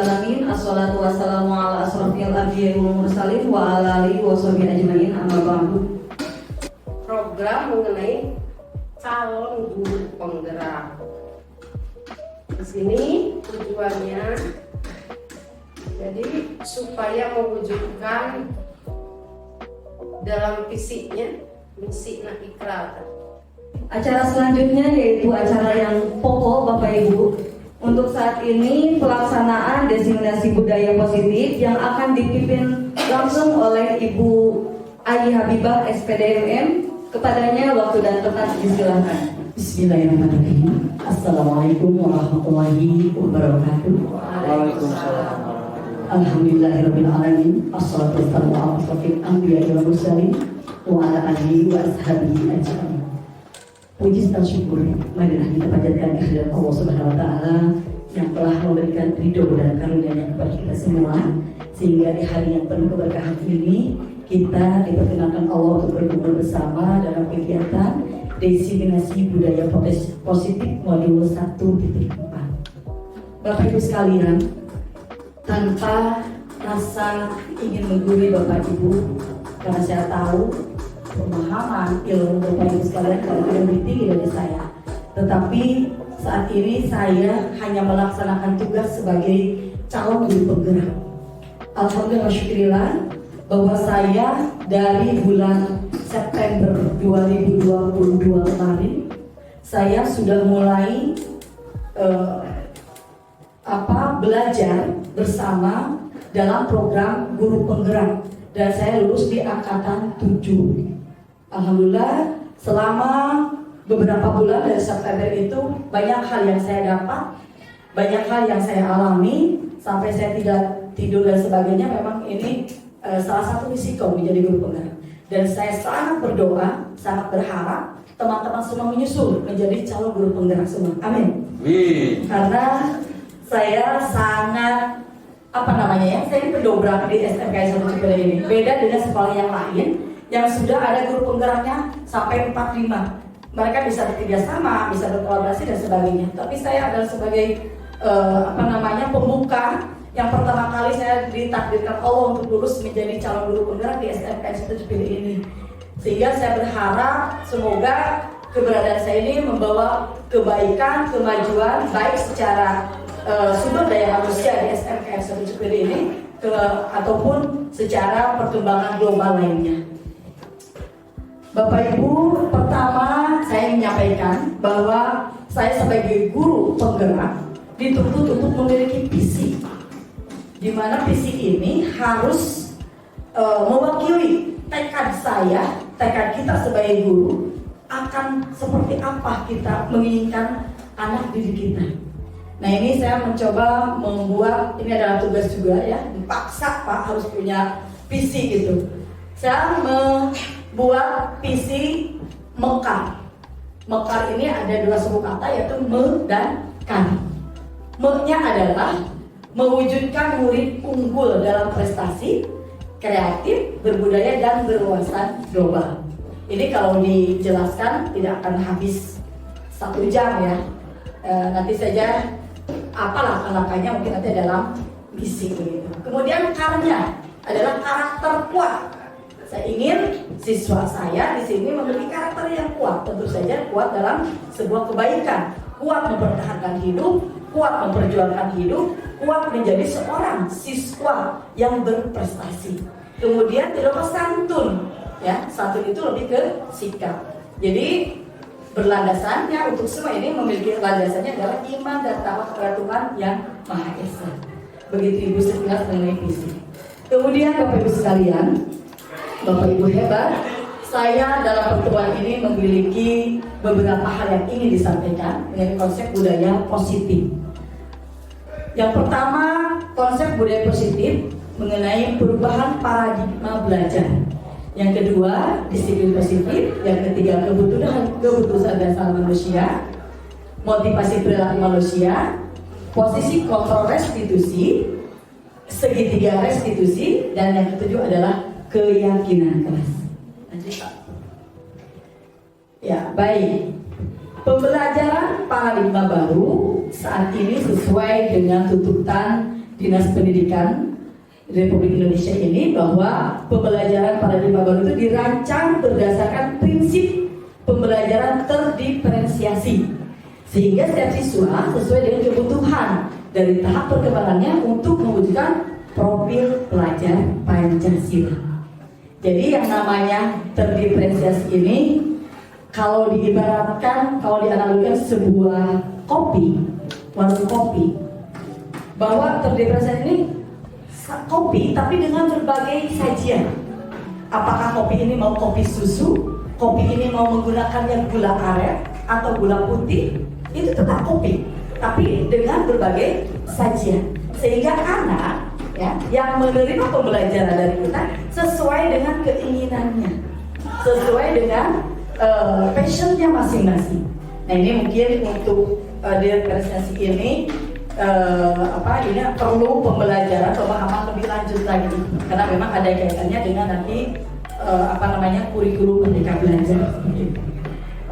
alamin. Assalatu wassalamu ala asrofil anbiya'i wal mursalin wa ala alihi wa sahbihi ajmain. Amma ba'du. Program mengenai calon guru penggerak. Di sini tujuannya jadi supaya mewujudkan dalam fisiknya misi ikrar. Acara selanjutnya yaitu acara yang pokok Bapak Ibu. Untuk saat ini pelaksanaan diseminasi budaya positif yang akan dipimpin langsung oleh Ibu Ayi Habibah SPDMM. Kepadanya waktu dan tempat disilahkan. Bismillahirrahmanirrahim. Assalamualaikum warahmatullahi wabarakatuh. Waalaikumsalam. Alhamdulillahirabbil alamin. Assalatu wassalamu ala asrofil anbiya'i wal mursalin wa ala alihi wa ashabihi ajmain. Puji dan syukur marilah kita panjatkan kehadirat Allah Subhanahu wa taala yang telah memberikan ridho dan karunia-Nya kepada kita semua, sehingga di hari yang penuh keberkahan ini kita diperkenankan Allah untuk berkumpul bersama dalam kegiatan diseminasi budaya positif modul 1.4. Bapak Ibu sekalian, tanpa rasa ingin menggurui Bapak Ibu, karena saya tahu pemahaman ilmu Bapak Ibu sekalian lebih tinggi dari saya, tetapi saat ini saya hanya melaksanakan tugas sebagai calon guru penggerak. Alhamdulillah syukurillah bahwa saya dari bulan September 2022 kemarin saya sudah mulai belajar bersama dalam program guru penggerak, dan saya lulus di angkatan 7. Alhamdulillah selama beberapa bulan dari September itu banyak hal yang saya dapat, banyak hal yang saya alami sampai saya tidak tidur dan sebagainya. Memang ini salah satu risiko menjadi guru penggerak, dan saya sangat berdoa, sangat berharap teman-teman semua menyusul menjadi calon guru penggerak semua. Amin. Karena saya sangat saya ini pendobrak di SMK 1 Cipete ini. Beda dengan sekolah yang lain yang sudah ada guru penggeraknya sampai 45. Mereka bisa bekerja sama, bisa berkolaborasi dan sebagainya. Tapi saya adalah sebagai pembuka yang pertama kali saya ditakdirkan Allah untuk lulus menjadi calon guru penggerak di SMK 1 Cipete ini. Sehingga saya berharap semoga keberadaan saya ini membawa kebaikan, kemajuan baik secara sumber daya manusia di SMK 1 Cipete ini ataupun secara perkembangan global lainnya. Bapak Ibu, pertama saya menyampaikan bahwa saya sebagai guru penggerak dituntut untuk memiliki visi, di mana visi ini harus mewakili tekad saya, tekad kita sebagai guru akan seperti apa kita menginginkan anak didik kita. Nah, ini saya mencoba membuat, ini adalah tugas juga ya, dipaksa Pak harus punya visi gitu. Saya membuat visi mekar. Mekar ini ada dua suku kata, yaitu me dan kan. Me-nya adalah mewujudkan murid unggul dalam prestasi, kreatif, berbudaya dan berwawasan global. Ini kalau dijelaskan tidak akan habis 1 jam ya. Nanti saja apalah langkahnya mungkin nanti dalam misi begitu. Kemudian karnya adalah karakter kuat. Saya ingin siswa saya di sini memiliki karakter yang kuat, tentu saja kuat dalam sebuah kebaikan, kuat mempertahankan hidup, kuat memperjuangkan hidup, kuat menjadi seorang siswa yang berprestasi. Kemudian tidak lupa santun, ya, santun itu lebih ke sikap. Jadi berlandasannya untuk semua ini memiliki landasannya adalah iman dan takwa kepada Tuhan yang Maha Esa. Begitu Ibu sekilas mengenai visi. Kemudian Bapak Ibu sekalian, Bapak Ibu hebat, saya dalam pertemuan ini memiliki beberapa hal yang ingin disampaikan mengenai konsep budaya positif. Yang pertama, konsep budaya positif mengenai perubahan paradigma belajar. Yang kedua, disiplin positif. Yang ketiga, kebutuhan dasar manusia, motivasi perilaku manusia, posisi kontrol restitusi, segitiga restitusi, dan yang ketujuh adalah keyakinan keras. Lanjut Pak. Ya, baik. Pembelajaran paradigma baru saat ini sesuai dengan tuntutan Dinas Pendidikan Republik Indonesia ini bahwa pembelajaran paradigma baru itu dirancang berdasarkan prinsip pembelajaran terdiferensiasi, sehingga setiap siswa sesuai dengan kebutuhan dari tahap perkembangannya untuk mewujudkan profil pelajar Pancasila. Jadi yang namanya terdiferensiasi ini kalau diibaratkan, kalau dianalogikan sebuah kopi, warung kopi, bahwa terdiferensiasi ini kopi tapi dengan berbagai sajian. Apakah kopi ini mau kopi susu, kopi ini mau menggunakannya gula aren atau gula putih, itu tetap kopi, tapi dengan berbagai sajian. Sehingga anak ya, yang menerima pembelajaran dari kita sesuai dengan keinginannya, sesuai dengan passionnya masing-masing. Nah ini mungkin untuk diferensiasi ini ini perlu pembelajaran, pemahaman lebih lanjut lagi, karena memang ada kaitannya dengan nanti kurikulum Merdeka Belajar.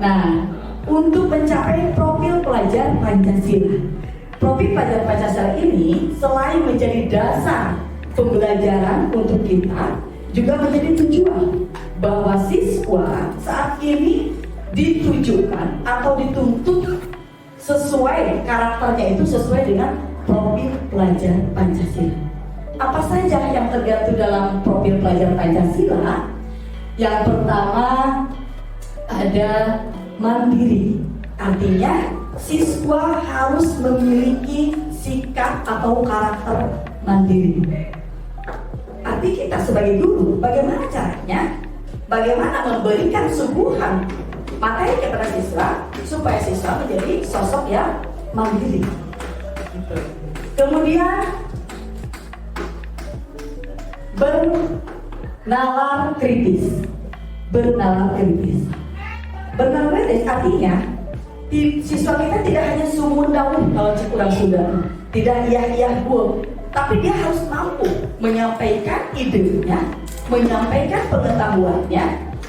Nah, untuk mencapai profil pelajar Pancasila, profil pelajar Pancasila ini selain menjadi dasar pembelajaran untuk kita, juga menjadi tujuan bahwa siswa saat ini ditujukan atau dituntut sesuai karakternya, itu sesuai dengan profil pelajar Pancasila. Apa saja yang tergantung dalam profil pelajar Pancasila? Yang pertama ada mandiri, artinya siswa harus memiliki sikap atau karakter mandiri. Arti kita sebagai guru, bagaimana caranya? Bagaimana memberikan suguhan materi kepada siswa supaya siswa menjadi sosok yang mandiri. Kemudian bernalar kritis. Bernalar kritis artinya siswa kita tidak hanya sumun daun kalau kurang sudah, tidak iya bu, tapi dia harus mampu menyampaikan idenya, menyampaikan pengetahuannya,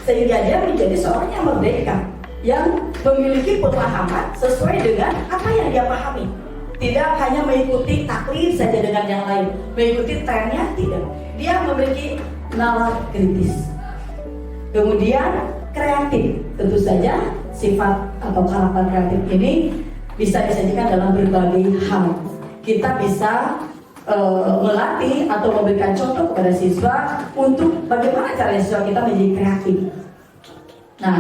sehingga dia menjadi seorang yang merdeka, yang memiliki pemahaman sesuai dengan apa yang dia pahami. Tidak hanya mengikuti taklid saja dengan yang lain, mengikuti trennya, tidak. Dia memiliki nalar kritis. Kemudian kreatif, tentu saja sifat atau karakter kreatif ini bisa disajikan dalam berbagai hal. Kita bisa melatih atau memberikan contoh kepada siswa untuk bagaimana caranya siswa kita menjadi kreatif. Nah,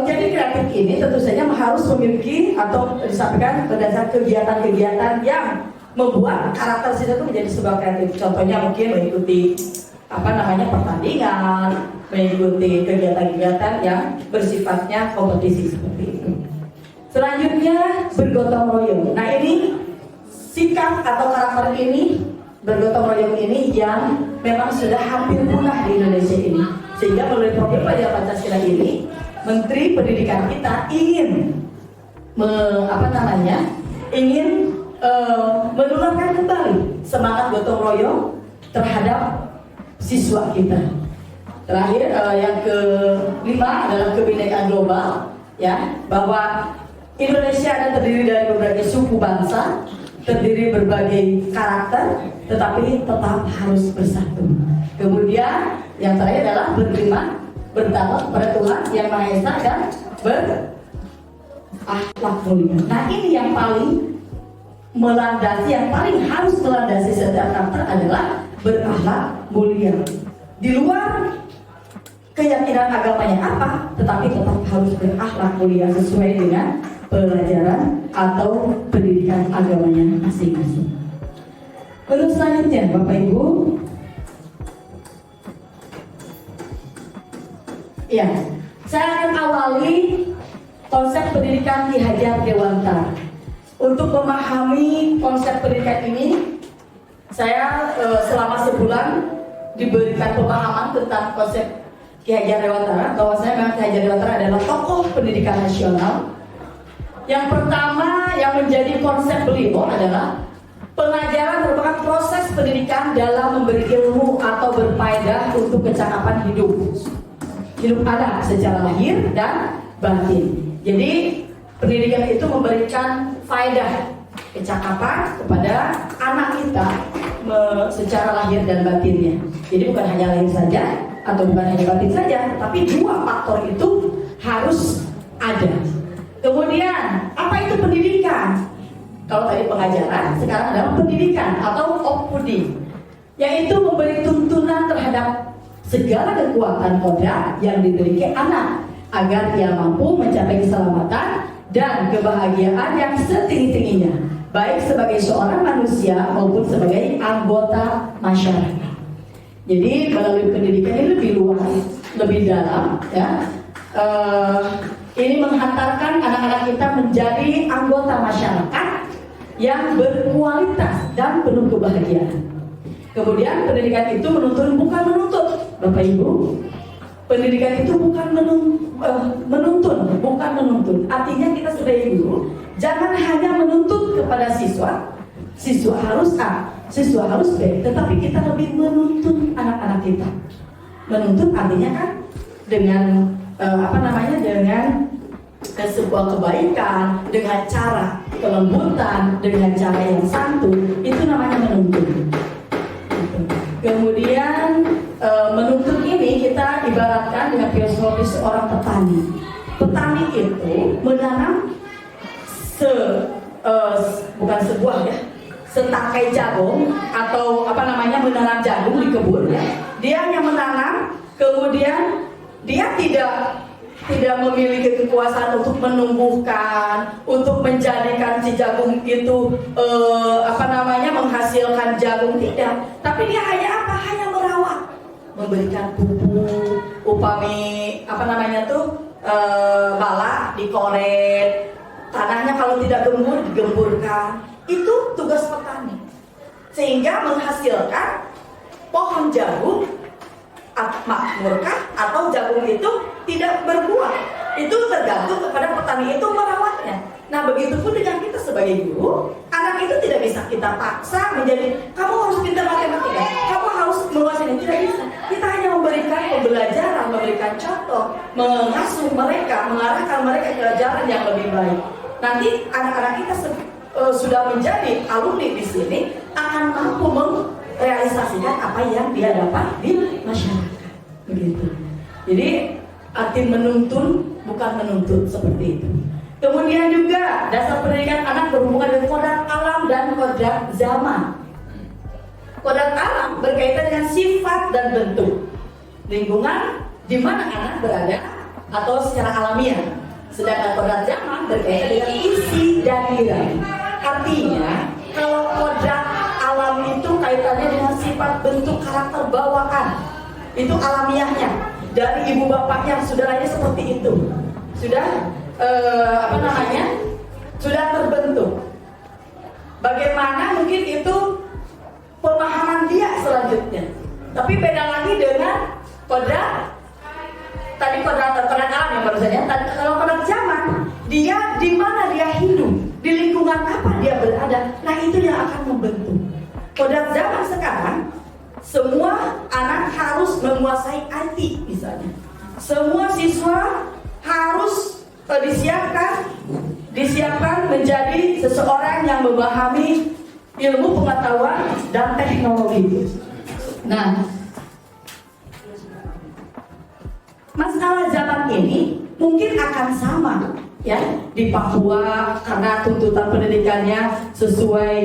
menjadi kreatif ini tentu saja harus memiliki atau disampaikan berdasarkan kegiatan-kegiatan yang membuat karakter siswa itu menjadi sebuah kreatif. Contohnya mungkin mengikuti pertandingan, mengikuti kegiatan-kegiatan yang bersifatnya kompetisi seperti itu. Selanjutnya bergotong royong. Nah ini sikap atau karakter ini, bergotong royong ini yang memang sudah hampir punah di Indonesia ini. Sehingga melalui program pelajaran Pancasila ini, Menteri Pendidikan kita ingin menularkan kembali semangat gotong royong terhadap siswa kita. Terakhir yang kelima adalah kebinekaan global, ya, bahwa Indonesia terdiri dari berbagai suku bangsa, terdiri berbagai karakter, tetapi tetap harus bersatu. Kemudian yang terakhir adalah beriman, bertakwa kepada Tuhan Yang Maha Esa dan berakhlak mulia. Nah ini yang paling melandasi, yang paling harus melandasi setiap karakter adalah berakhlak mulia. Di luar keyakinan agamanya apa, tetapi tetap harus berakhlak mulia sesuai dengan pelajaran atau pendidikan agamanya masing-masing. Lalu selanjutnya Bapak Ibu, ya, saya akan awali konsep pendidikan Ki Hajar Dewantara. Untuk memahami konsep pendidikan ini, saya selama sebulan diberikan pemahaman tentang konsep Ki Hajar Dewantara, bahwa saya memang Ki Hajar Dewantara adalah tokoh pendidikan nasional. Yang pertama yang menjadi konsep beliau adalah pengajaran merupakan proses pendidikan dalam memberi ilmu atau berfaedah untuk kecakapan hidup anak secara lahir dan batin. Jadi pendidikan itu memberikan faedah kecakapan kepada anak kita secara lahir dan batinnya. Jadi bukan hanya lahir saja atau bukan hanya batin saja, tapi dua faktor itu harus ada. Kemudian apa itu pendidikan? Kalau tadi pengajaran, sekarang adalah pendidikan atau opudi, yaitu memberi tuntunan terhadap segala kekuatan kodrat yang dimiliki anak agar ia mampu mencapai keselamatan dan kebahagiaan yang setinggi-tingginya, baik sebagai seorang manusia maupun sebagai anggota masyarakat. Jadi melalui pendidikan ini lebih luas, lebih dalam, ya. Ini menghantarkan anak-anak kita menjadi anggota masyarakat yang berkualitas dan penuh kebahagiaan. Kemudian pendidikan itu bukan menuntut, Bapak Ibu. Pendidikan itu bukan menuntun. Artinya kita sebagai guru jangan hanya menuntut kepada siswa harus A, siswa harus B, tetapi kita lebih menuntun anak-anak kita. Menuntun artinya kan dengan dengan sebuah kebaikan, dengan cara kelembutan, dengan cara yang santun, itu namanya menuntun. Kemudian menuntun ini kita ibaratkan dengan filosofi seorang petani. Petani itu menanam setakai jagung atau menanam jagung di kebun, ya. Dia hanya menanam, kemudian dia tidak memiliki kekuasaan untuk menumbuhkan, untuk menjadikan si jagung itu menghasilkan jagung, tidak. Tapi dia hanya merawat, memberikan pupuk, bala dikoret, tanahnya kalau tidak gembur digemburkan. Itu tugas petani, sehingga menghasilkan pohon jagung. Makmurkah atau jagung itu tidak berbuah, itu tergantung kepada petani itu merawatnya. Nah, begitupun dengan kita sebagai guru, anak itu tidak bisa kita paksa menjadi kamu harus pintar matematika, kamu harus menguasai, tidak bisa. Kita hanya memberikan pembelajaran, memberikan contoh, mengasuh mereka, mengarahkan mereka ke jalan yang lebih baik. Nanti anak-anak kita sudah menjadi alumni di sini akan mampu realisasikan apa yang dia dapat di masyarakat, begitu. Jadi arti menuntun bukan menuntut, seperti itu. Kemudian juga dasar pendidikan anak berhubungan dengan kodrat alam dan kodrat zaman. Kodrat alam berkaitan dengan sifat dan bentuk lingkungan di mana anak berada atau secara alamiah. Sedangkan kodrat zaman berkaitan dengan isi dan nilai. Artinya kalau kodrat alam itu kaitannya dengan sifat, bentuk, karakter, bawaan, itu alamiahnya dari ibu bapaknya, saudaranya seperti itu, sudah sudah terbentuk. Bagaimana mungkin itu pemahaman dia selanjutnya. Tapi beda lagi dengan kodrat alam yang baru saja. Kalau kodrat zaman, dia di mana dia hidup, di lingkungan apa dia berada, nah itu yang akan membentuk. Kodrat zaman sekarang, semua anak harus menguasai IT misalnya. Semua siswa harus disiapkan menjadi seseorang yang memahami ilmu pengetahuan dan teknologi. Nah, masalah zaman ini mungkin akan sama, ya, di Papua karena tuntutan pendidikannya sesuai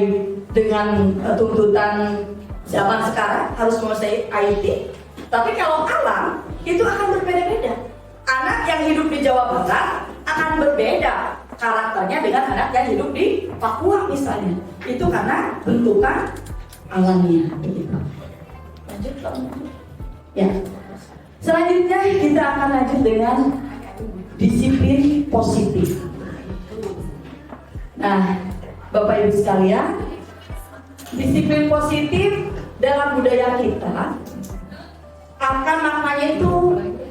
dengan tuntutan zaman sekarang harus menguasai IT. Tapi kalau alam itu akan berbeda-beda. Anak yang hidup di Jawa Barat akan berbeda karakternya dengan anak yang hidup di Papua misalnya. Itu karena bentukan alamnya. Lanjut, ya. Selanjutnya kita akan lanjut dengan disiplin positif. Nah, Bapak Ibu sekalian, disiplin positif dalam budaya kita akan maknanya itu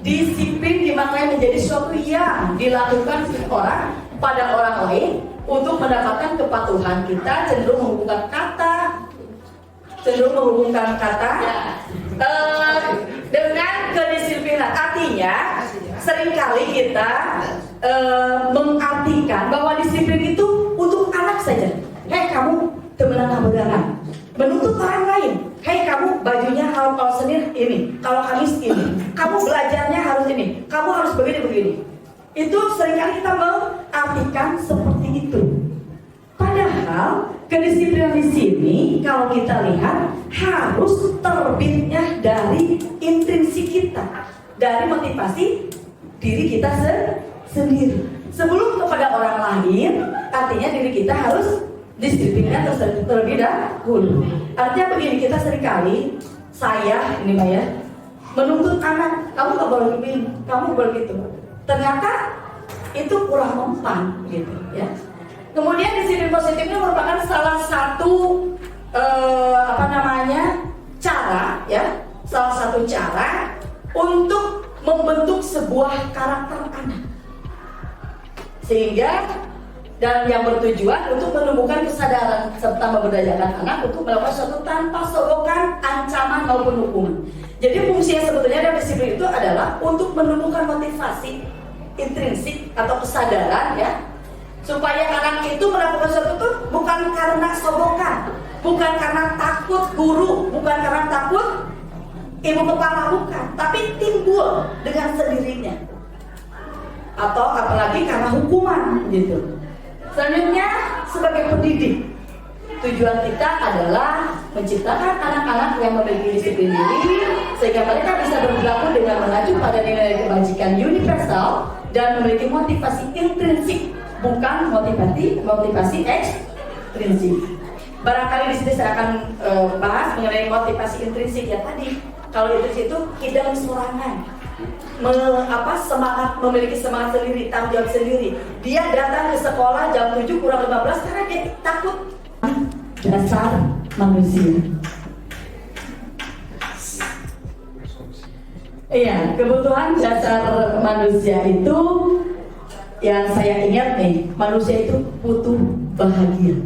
disiplin dimaknai menjadi sesuatu yang dilakukan orang pada orang lain untuk mendapatkan kepatuhan. Kita cenderung menghubungkan kata dengan kedisiplinan. Artinya seringkali kita mengartikan bahwa disiplin itu untuk anak saja. kamu temenan kaberangan, menuntut orang lain. Hei kamu bajunya kalau Senin ini, kalau Kamis ini, kamu belajarnya harus ini, kamu harus begini. Itu seringkali kita mengartikan seperti itu. Padahal kedisiplinan di sini kalau kita lihat harus terbitnya dari intrinsik kita, dari motivasi diri kita sendiri. Sebelum kepada orang lain, artinya diri kita harus disiplinnya terlebih dahulu. Artinya begini, kita seringkali saya ini Mbak ya, menuntut anak, kamu nggak boleh begini, kamu boleh gitu. Ternyata itu kurang mempan gitu ya. Kemudian disiplin positif ini merupakan salah satu cara ya, salah satu cara untuk membentuk sebuah karakter anak, sehingga dan yang bertujuan untuk menumbuhkan kesadaran serta memberdayakan anak untuk melakukan sesuatu tanpa sogokan, ancaman maupun hukuman. Jadi fungsinya sebetulnya dalam disiplin itu adalah untuk menumbuhkan motivasi intrinsik atau kesadaran ya, supaya anak itu melakukan sesuatu itu bukan karena sogokan, bukan karena takut guru, bukan karena takut ibu kepala, bukan, tapi timbul dengan sendirinya, atau apalagi karena hukuman gitu. Selanjutnya sebagai pendidik, tujuan kita adalah menciptakan anak-anak yang memiliki disiplin diri sehingga mereka bisa berperilaku dengan mengacu pada nilai kebajikan universal dan memiliki motivasi intrinsik, bukan motivasi ekstrinsik. Barangkali di sini saya akan bahas mengenai motivasi intrinsik ya tadi. Kalau intrinsik itu kidang serangan, semangat, memiliki semangat sendiri, tanggung jawab sendiri. Dia datang ke sekolah jam 7 kurang 15 karena dia takut. Dasar manusia. Iya, kebutuhan dasar manusia itu yang saya ingat nih, manusia itu butuh bahagia.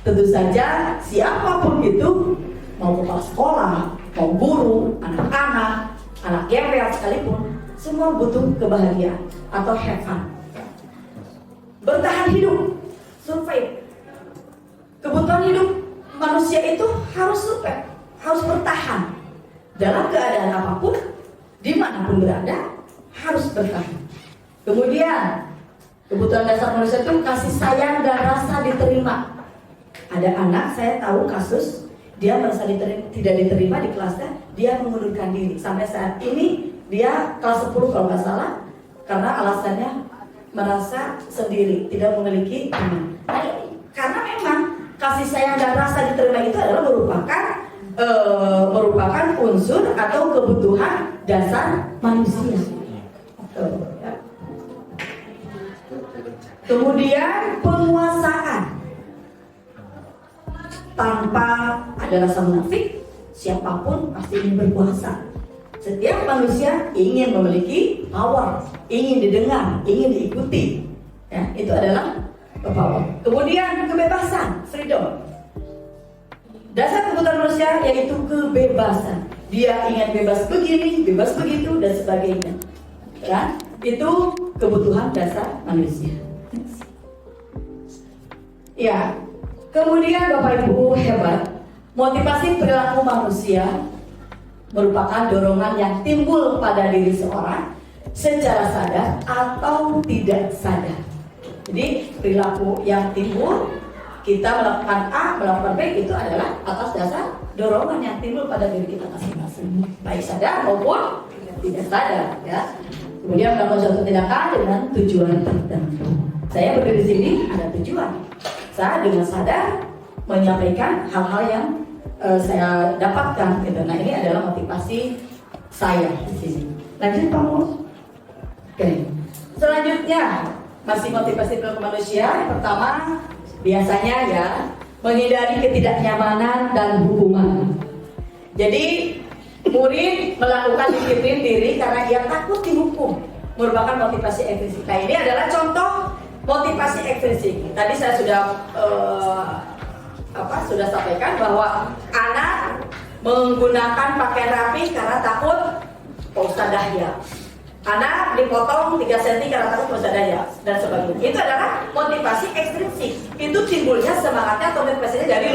Tentu saja siapapun itu, mau kepala sekolah, mau guru, anak-anak, anak gembel sekalipun, semua butuh kebahagiaan atau have fun. Bertahan hidup, survive. Kebutuhan hidup manusia itu harus survive, harus bertahan dalam keadaan apapun, dimanapun berada, harus bertahan. Kemudian kebutuhan dasar manusia itu kasih sayang dan rasa diterima. Ada anak saya tahu kasus, dia merasa tidak diterima di kelasnya, dia mengundurkan diri. Sampai saat ini dia kelas 10 kalau nggak salah, karena alasannya merasa sendiri, tidak memiliki teman. Nah ini karena memang kasih sayang dan rasa diterima itu adalah merupakan unsur atau kebutuhan dasar manusia. Kemudian penguasaan. Tanpa ada rasa munafik, siapapun pasti ingin berkuasa. Setiap manusia ingin memiliki power, ingin didengar, ingin diikuti. Ya, itu adalah power. Kemudian kebebasan, freedom. Dasar kebutuhan manusia yaitu kebebasan. Dia ingin bebas begini, bebas begitu, dan sebagainya. Ya, itu kebutuhan dasar manusia. Ya. Kemudian Bapak Ibu hebat, motivasi perilaku manusia merupakan dorongan yang timbul pada diri seorang secara sadar atau tidak sadar. Jadi perilaku yang timbul, kita melakukan A, melakukan B, itu adalah atas dasar dorongan yang timbul pada diri kita masing-masing, baik sadar maupun tidak sadar. Ya. Kemudian melakukan suatu tindakan dengan tujuan tertentu. Saya berdiri di sini ada tujuan. Saya dengan sadar menyampaikan hal-hal yang saya dapatkan gitu. Nah ini adalah motivasi saya di sini. Lanjut Pak Mus. Oke. Selanjutnya masih motivasi perilaku manusia. Yang pertama biasanya ya menghindari ketidaknyamanan dan hukuman. Jadi murid melakukan disiplin diri karena ia takut dihukum, merupakan motivasi ekstrinsik. Nah ini adalah contoh motivasi ekstrinsik. Tadi saya sudah sampaikan bahwa anak menggunakan pakaian rapi karena takut Pak Ustadz Dahya. Anak dipotong 3 cm karena takut masa daya dan sebagainya. Itu adalah motivasi ekstrinsik. Itu timbulnya semangatnya atau motivasinya dari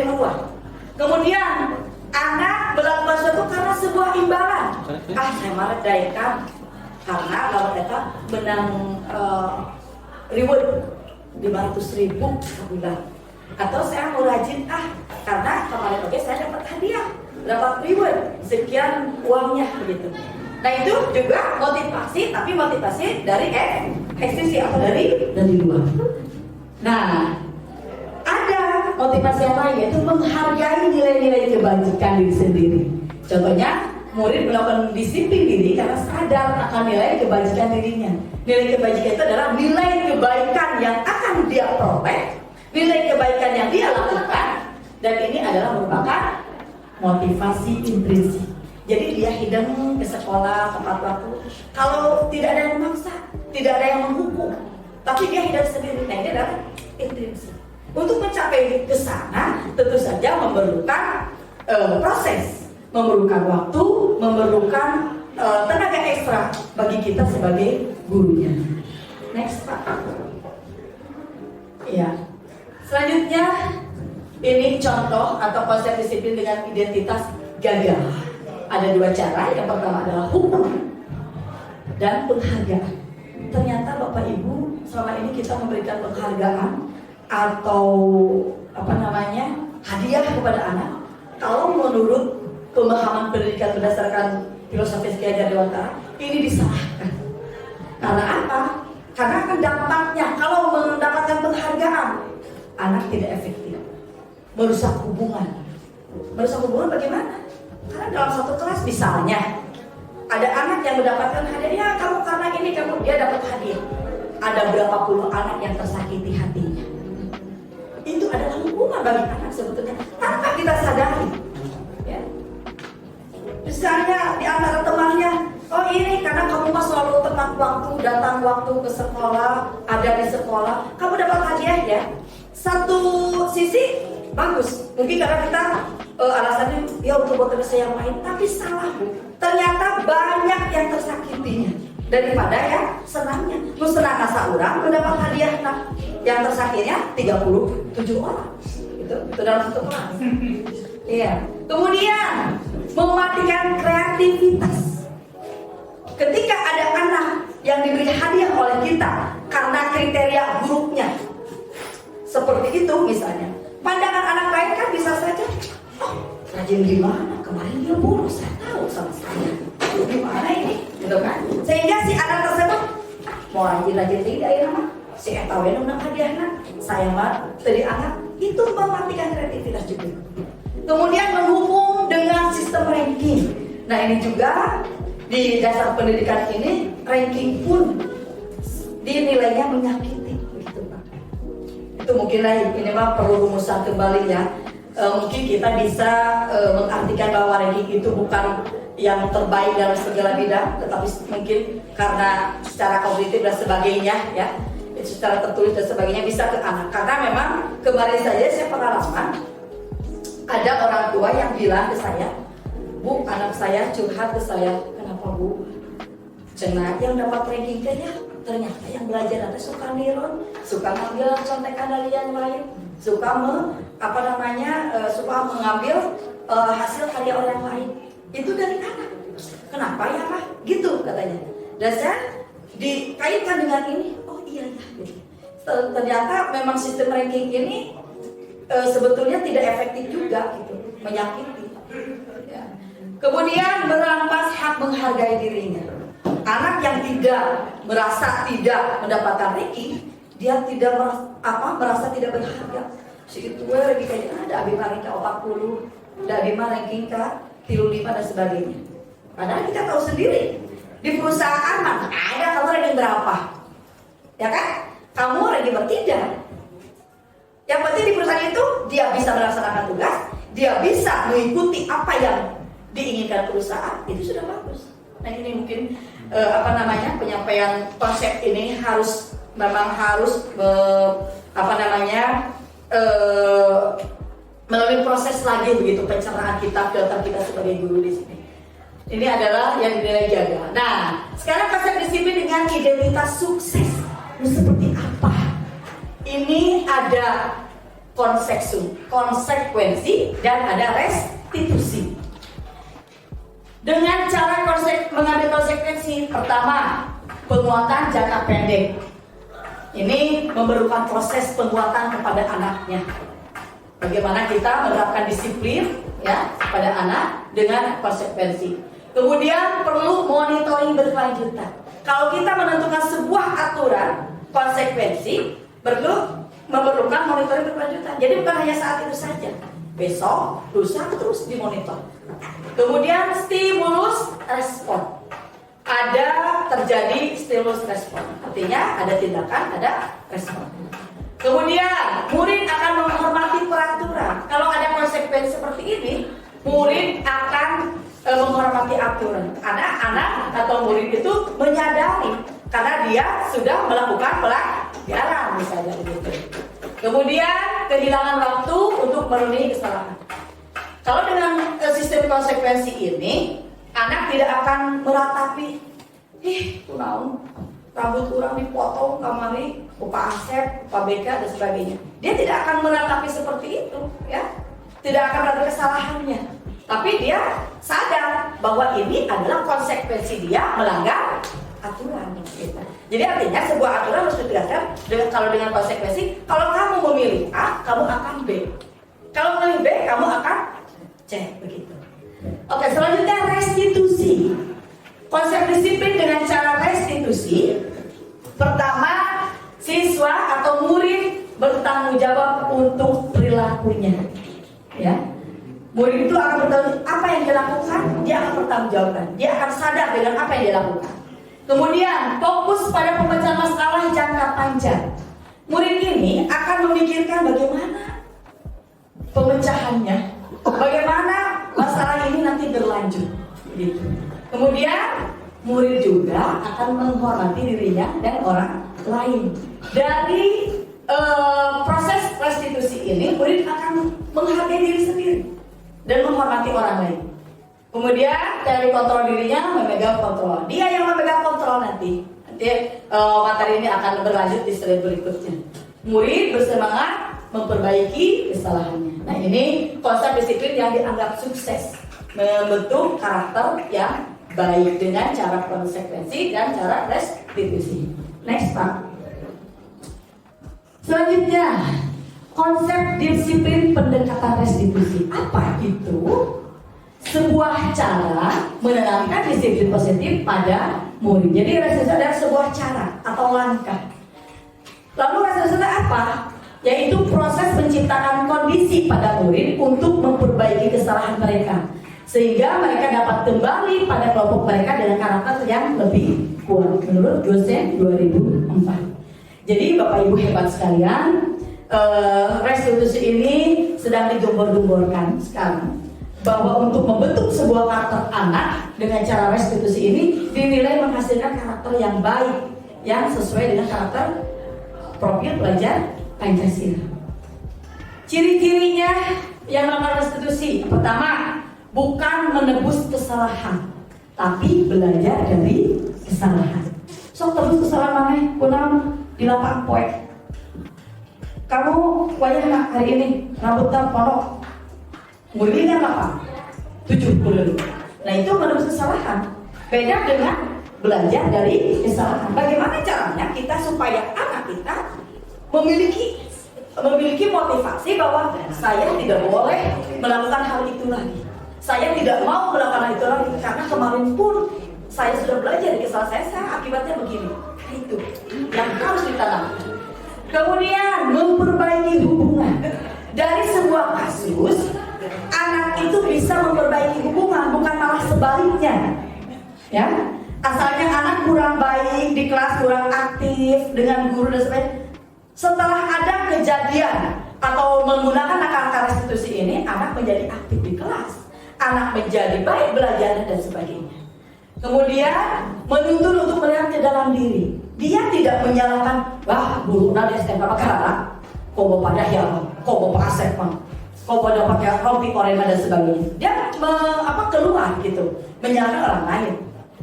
luar. Kemudian anak melakukan sesuatu karena sebuah imbalan. Saya marah daikan karena lawan mereka menang reward 500.000 sebulan. Atau saya mau rajin karena kemarin saya dapat hadiah, dapat reward sekian uangnya begitu. Nah itu juga motivasi, tapi motivasi dari ekstrinsi atau dari luar. Nah, ada motivasi yang lain yaitu menghargai nilai-nilai kebajikan diri sendiri. Contohnya, murid melakukan disiplin diri karena sadar akan nilai kebajikan dirinya. Nilai kebajikan itu adalah nilai kebaikan yang akan dia peroleh, nilai kebaikan yang dia lakukan, dan ini adalah merupakan motivasi intrinsik. Jadi dia hidang ke sekolah tepat waktu. Kalau tidak ada yang memaksa, tidak ada yang menghukum, tapi dia hidang sendiri. Nah ini adalah intrinsik. Untuk mencapai ke sana tentu saja memerlukan proses, memerlukan waktu, memerlukan tenaga ekstra bagi kita sebagai gurunya. Next Pak. Ya. Selanjutnya ini contoh atau konsep disiplin dengan identitas gagah. Ada 2 cara. Yang pertama adalah hukum dan penghargaan. Ternyata Bapak Ibu selama ini kita memberikan penghargaan atau hadiah kepada anak. Kalau menurut pemahaman pendidikan berdasarkan filosofis Ki Hajar Dewantara, ini disalahkan. Karena apa? Karena akan dampaknya kalau mendapatkan penghargaan, anak tidak efektif, merusak hubungan. Merusak hubungan bagaimana? Karena dalam satu kelas misalnya ada anak yang mendapatkan hadiah, kamu karena ini dia dapat hadiah. Ada berapa puluh anak yang tersakiti hatinya. Itu adalah hukuman bagi anak sebetulnya tanpa kita sadari. Ya. Misalnya di antara temannya, oh ini karena kamu mah selalu tepat waktu, datang waktu ke sekolah, ada di sekolah, kamu dapat hadiah ya. Satu sisi bagus, mungkin karena kita alasannya ya untuk buat saya yang lain, tapi salah Bu. Ternyata banyak yang tersakitinya daripada yang senangnya. Lu senang asa orang mendapat hadiah, yang tersakitnya 37 orang. Itu dalam satu kelas. Iya. Kemudian mematikan kreativitas. Ketika ada anak yang diberi hadiah oleh kita karena kriteria buruknya, seperti itu misalnya, pandangan anak lain kan bisa saja, oh rajin gimana, kemarin dia bolos, saya tahu sama saya, gimana ini, gitu kan? Sehingga si anak tersebut mau rajin-rajin tidak ya mah, si etawen menang hadiahnya, saya mah tadi anak itu mematikan kreativitas juga. Kemudian menghukum dengan sistem ranking. Nah ini juga di dasar pendidikan ini ranking pun dinilainya menyakiti, gitu Pak. Itu mungkin ini mah perlu rumusan kembali ya. Mungkin kita bisa mengartikan bahwa ranking itu bukan yang terbaik dalam segala bidang, tetapi mungkin karena secara kognitif dan sebagainya ya, secara tertulis dan sebagainya bisa ke anak. Karena memang kemarin saja saya pengalaman ada orang tua yang bilang ke saya, Bu, anak saya curhat ke saya, kenapa Bu? Cenah yang dapat ranking kayaknya ternyata yang belajar nanti suka niron, suka ngambil contekan dari yang lain, suka suka mengambil hasil karya orang lain. Itu dari anak. Kenapa ya Pak? Gitu katanya. Dan saya dikaitkan dengan ini, oh iya ya. Gitu. Ternyata memang sistem ranking ini sebetulnya tidak efektif juga, gitu, menyakiti. Ya. Kemudian merampas hak menghargai dirinya. Anak yang merasa tidak mendapatkan ranking, dia tidak merasa tidak berharga. Si itu lagi kayaknya ada abi ranking 40, ada abi ranking 35 dan sebagainya. Padahal kita tahu sendiri di perusahaan mana ada kamu ranking berapa, ya kan? Kamu ranking bertiga. Yang penting di perusahaan itu dia bisa melaksanakan tugas, dia bisa mengikuti apa yang diinginkan perusahaan, itu sudah bagus. Nah ini mungkin penyampaian konsep ini memang harus melalui proses lagi begitu, pencerahan kita, filter kita sebagai guru di sini. Ini adalah yang dinilai jaga. Nah, sekarang konsep disiplin dengan identitas sukses itu seperti apa? Ini ada konsekuensi dan ada restitusi. Dengan cara mengambil konsekuensi, pertama, penguatan jangka pendek. Ini memerlukan proses penguatan kepada anaknya. Bagaimana kita menerapkan disiplin ya pada anak dengan konsekuensi. Kemudian perlu monitoring berkelanjutan. Kalau kita menentukan sebuah aturan konsekuensi, memerlukan monitoring berkelanjutan. Jadi bukan hanya saat itu saja. Besok, lusa terus dimonitor. Kemudian stimulus respon. Ada terjadi stimulus respon. Artinya ada tindakan, ada respon. Kemudian murid akan menghormati peraturan. Kalau ada konsekuensi seperti ini, murid akan menghormati aturan. Anak atau murid itu menyadari karena dia sudah melakukan pelanggaran misalnya begitu. Kemudian kehilangan waktu untuk memenuhi kesalahan. Kalau dengan sistem konsekuensi ini, anak tidak akan meratapi, kurang rambut kurang dipotong kamari, Pak Asep, Pak BK dan sebagainya. Dia tidak akan meratapi seperti itu, ya. Tidak akan meratapi kesalahannya. Tapi dia sadar bahwa ini adalah konsekuensi dia melanggar aturan. Gitu. Jadi artinya sebuah aturan harus ditegaskan kalau dengan konsekuensi. Kalau kamu memilih A, kamu akan B. Kalau memilih B, kamu akan C. Begitu. Oke, selanjutnya restitusi. Konsep disiplin dengan cara restitusi. Pertama, siswa atau murid bertanggung jawab untuk perilakunya. Ya. Murid itu akan bertanggung apa yang dia lakukan, dia akan bertanggung jawabkan. Dia akan sadar dengan apa yang dia lakukan. Kemudian fokus pada pemecahan masalah jangka panjang. Murid ini akan memikirkan bagaimana pemecahannya, bagaimana masalah ini nanti berlanjut. Gitu. Kemudian murid juga akan menghormati dirinya dan orang lain. Dari proses restitusi ini, murid akan menghargai diri sendiri dan menghormati orang lain. Kemudian dari kontrol dirinya memegang kontrol. Dia yang memegang kontrol nanti. Materi ini akan berlanjut di slide berikutnya. Murid bersemangat memperbaiki kesalahannya. Nah, ini konsep disiplin yang dianggap sukses, membentuk karakter yang baik dengan cara konsekuensi dan cara restitusi. Next, Pak. Selanjutnya, konsep disiplin pendekatan restitusi. Apa itu? Sebuah cara menanamkan disiplin positif pada murid. Jadi restitusi adalah sebuah cara atau langkah. Lalu restitusi apa? Yaitu proses menciptakan kondisi pada murid untuk memperbaiki kesalahan mereka, sehingga mereka dapat kembali pada kelompok mereka dengan karakter yang lebih kuat menurut dosen 2004. Jadi Bapak Ibu hebat sekalian, restitusi ini sedang digembor-gemborkan sekarang, bahwa untuk membentuk sebuah karakter anak dengan cara restitusi ini dinilai menghasilkan karakter yang baik, yang sesuai dengan karakter profil pelajar Pancasila. Ciri-cirinya yang melakukan restitusi, pertama, bukan menebus kesalahan, tapi belajar dari kesalahan. So tebus kesalahan mana? Kunam di lapang poek. Kamu wajah nak hari ini rambutnya pondok. Muridnya apa? 70. Nah, itu menebus kesalahan. Beda dengan belajar dari kesalahan. Bagaimana caranya kita supaya anak kita memiliki motivasi bahwa saya tidak boleh melakukan hal itu lagi. Saya tidak mau melakukan hal itu lagi karena kemarin pun saya sudah belajar dari kesalahan saya akibatnya begini. Itu yang harus ditanamkan. Kemudian memperbaiki hubungan. Dari sebuah kasus, anak itu bisa memperbaiki hubungan, bukan malah sebaliknya. Ya, asalnya anak kurang baik di kelas, kurang aktif dengan guru dan sebagainya. Setelah ada kejadian atau menggunakan langkah restitusi ini, anak menjadi aktif di kelas, anak menjadi baik belajar dan sebagainya. Kemudian menuntun untuk melihat ke dalam diri. Dia tidak menyalahkan, wah guru nanti STM apa karena kobo pada ya, kobo pasek mah. komodo pakai rompi oranye dan sebagainya. Dia keluar gitu, menyalahkan orang lain.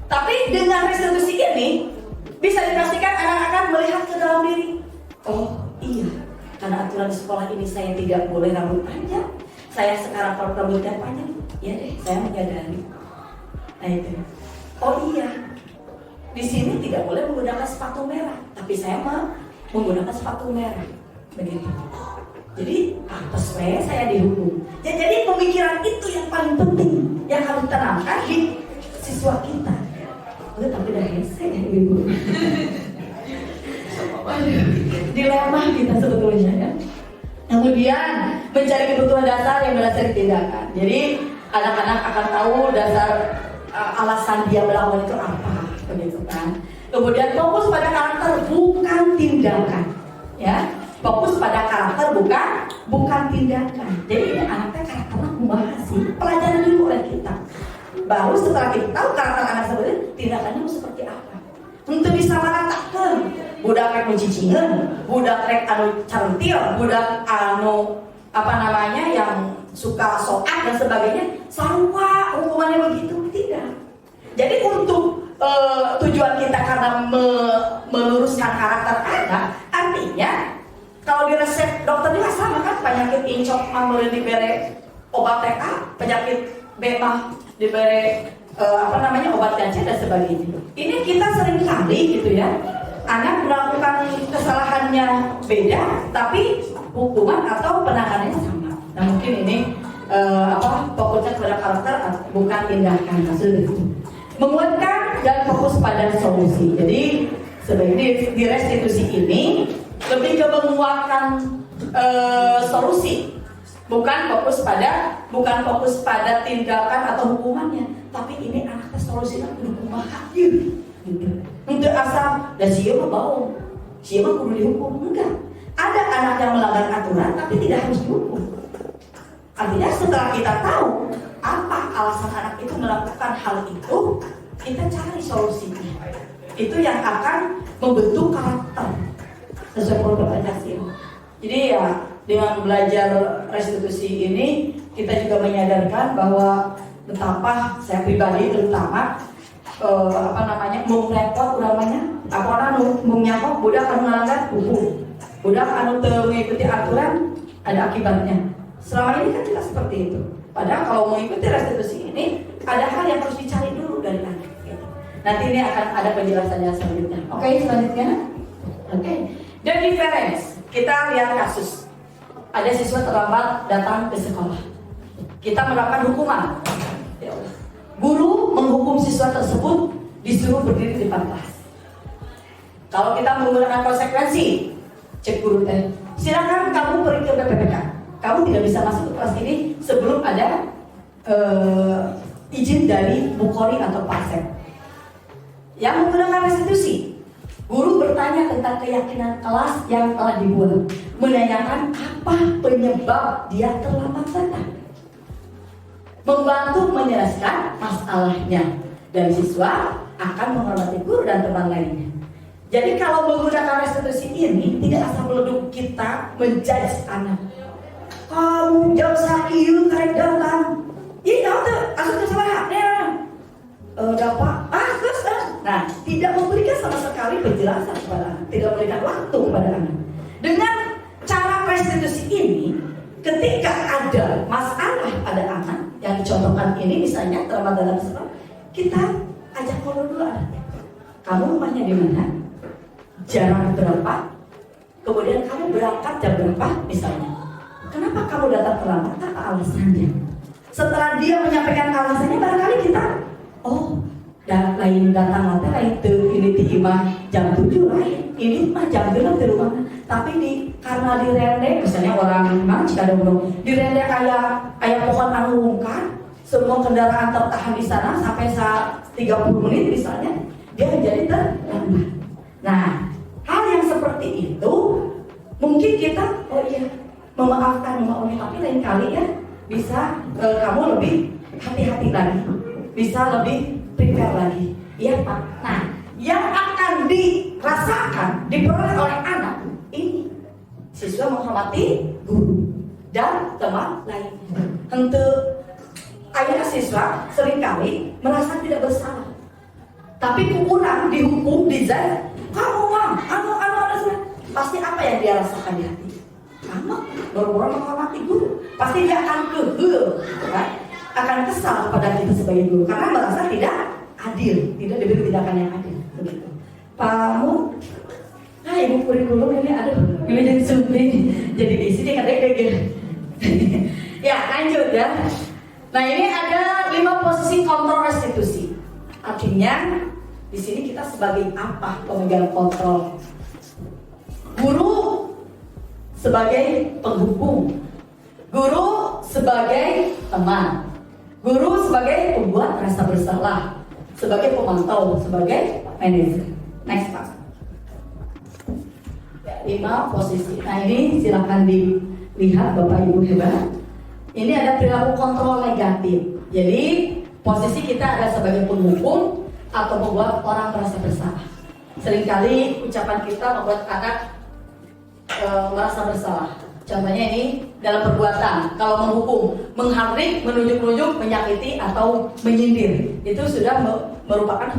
Tapi dengan restitusi ini bisa dipastikan anak akan melihat ke dalam diri. Oh iya, karena aturan di sekolah ini saya tidak boleh rambut panjang. Saya sekarang kalau rambutnya panjang, ya deh, saya menyadari. Nah itu. Oh iya, di sini tidak boleh menggunakan sepatu merah, tapi saya mau menggunakan sepatu merah. Begitu. Jadi apes saya dihukum. Ya, jadi pemikiran itu yang paling penting yang harus ditanamkan di siswa kita. Tapi udah hese ya ibu. Dilema kita sebetulnya ya. Kemudian mencari kebutuhan dasar yang berdasar tindakan. Jadi anak-anak akan tahu dasar alasan dia melakukan itu apa, begitu kan. Kemudian fokus pada karakter bukan tindakan, ya. Fokus pada karakter bukan tindakan. Jadi ini anaknya karakternya membahas sih, pelajaran dulu oleh kita. Baru setelah kita tahu karakter anak sebenarnya, tindakannya mau seperti apa. Untuk bisa meratakan, budak rek mencicingin, budak rek anu carentil, budak anu yang suka soak dan sebagainya, sarua hukumannya begitu tidak. Jadi untuk tujuan kita karena meluruskan karakter anak, artinya kalau di resep dokter juga sama kan, penyakit incok ambil diberi obat TK, penyakit B mah diberi obat ganja dan sebagainya. Ini kita sering kali gitu ya, anak melakukan kesalahannya beda, tapi hukuman atau penanganannya sama. Nah mungkin ini fokusnya pada karakter bukan tindakan, maksudnya itu. Menguatkan dan fokus pada solusi. Jadi sebenarnya di restitusi ini lebih ke menguatkan solusi, bukan fokus pada tindakan atau hukumannya, tapi ini anaknya solusinya kudu kumaha gitu. Untuk asal dan siapa bau, siapa kudu dihukum, enggak. Ada anak yang melanggar aturan tapi tidak harus dihukum. Artinya setelah kita tahu apa alasan anak itu melakukan hal itu, kita cari solusinya. Itu yang akan membentuk karakter sesuai program Pancasila. Jadi ya dengan belajar restitusi ini kita juga menyadarkan bahwa betapa saya pribadi terutama merepot ulamanya nyakok budak anu melanggar hukum, budak anu teu mengikuti aturan ada akibatnya. Selama ini kan kita seperti itu. Padahal kalau mengikuti restitusi ini ada hal yang harus dicari dulu dari anak. Gitu. Nanti ini akan ada penjelasannya selanjutnya. Oke, selanjutnya. Oke. Dan difference, kita lihat kasus. Ada siswa terlambat datang ke sekolah. Kita menerapkan hukuman. Guru menghukum siswa tersebut disuruh berdiri di depan kelas. Kalau kita menggunakan konsekuensi, cek guru teh, silakan kamu pergi ke BPPK. Kamu tidak bisa masuk ke kelas ini sebelum ada izin dari Bukori atau Pasek. Yang menggunakan restitusi, guru bertanya tentang keyakinan kelas yang telah dibuat, menanyakan apa penyebab dia terlambat datang, membantu menjelaskan masalahnya, dan siswa akan menghormati guru dan teman lainnya. Jadi kalau menggunakan restitusi ini tidak asal meleduk kita menjudge anak. Kamu jam sakit karek datang, ini tahu tuh asal kesalahannya. Dapat terus. Nah, tidak memberikan sama sekali penjelasan kepada anak, tidak memberikan waktu kepada anak. Dengan cara restitusi ini, ketika ada masalah pada anak yang dicontohkan ini, misalnya terlambat dalam sekolah, kita ajak ngobrol dulu anaknya. Kamu rumahnya di mana? Jarak berapa? Kemudian kamu berangkat jam berapa? Misalnya, kenapa kamu datang terlambat? Apa alasannya? Setelah dia menyampaikan alasannya, barangkali kita, lain datang nanti lain tuh ini timah jam 7 lain, ini mah jam 6 di rumah. Tapi karena di rende, misalnya orang memang jika ada di rende kayak pohon angungkan, semua kendaraan tertahan di sana sampai 30 menit misalnya, dia menjadi terlambat. Nah, hal yang seperti itu mungkin kita memaafkan, tapi lain kali ya bisa kamu lebih hati-hati lagi, bisa lebih prepare lagi, iya Pak. Nah, yang akan dirasakan, diperoleh oleh anak ini, siswa menghormati guru, dan teman lain. Untuk ayah siswa seringkali merasa tidak bersalah, tapi kurang dihukum, dijudge, kamu mah, anu, pasti apa yang dia rasakan di hati? Kamu boro-boro menghormati guru, pasti dia akan kan? Akan kesal kepada kita sebagai guru karena merasa tidak adil, tidak diberi tindakan yang adil. Begitu. Kamu, ibu kurikulum ini ada, ini jadi sumping, jadi isi dia kadang gitu. Ya lanjut ya. Nah ini ada 5 posisi kontrol restitusi. Artinya di sini kita sebagai apa pemegang kontrol? Guru sebagai penghukum, guru sebagai teman, guru sebagai pembuat rasa bersalah, sebagai pemantau, sebagai manajer. Next Pak. 5 posisi. Nah ini silakan dilihat Bapak Ibu hebat. Ini ada perilaku kontrol negatif. Jadi posisi kita ada sebagai penghukum atau membuat orang merasa bersalah. Seringkali ucapan kita membuat anak merasa bersalah. Contohnya ini dalam perbuatan, kalau menghukum, menghardik, menunjuk-nunjuk, menyakiti atau menyindir, itu sudah merupakan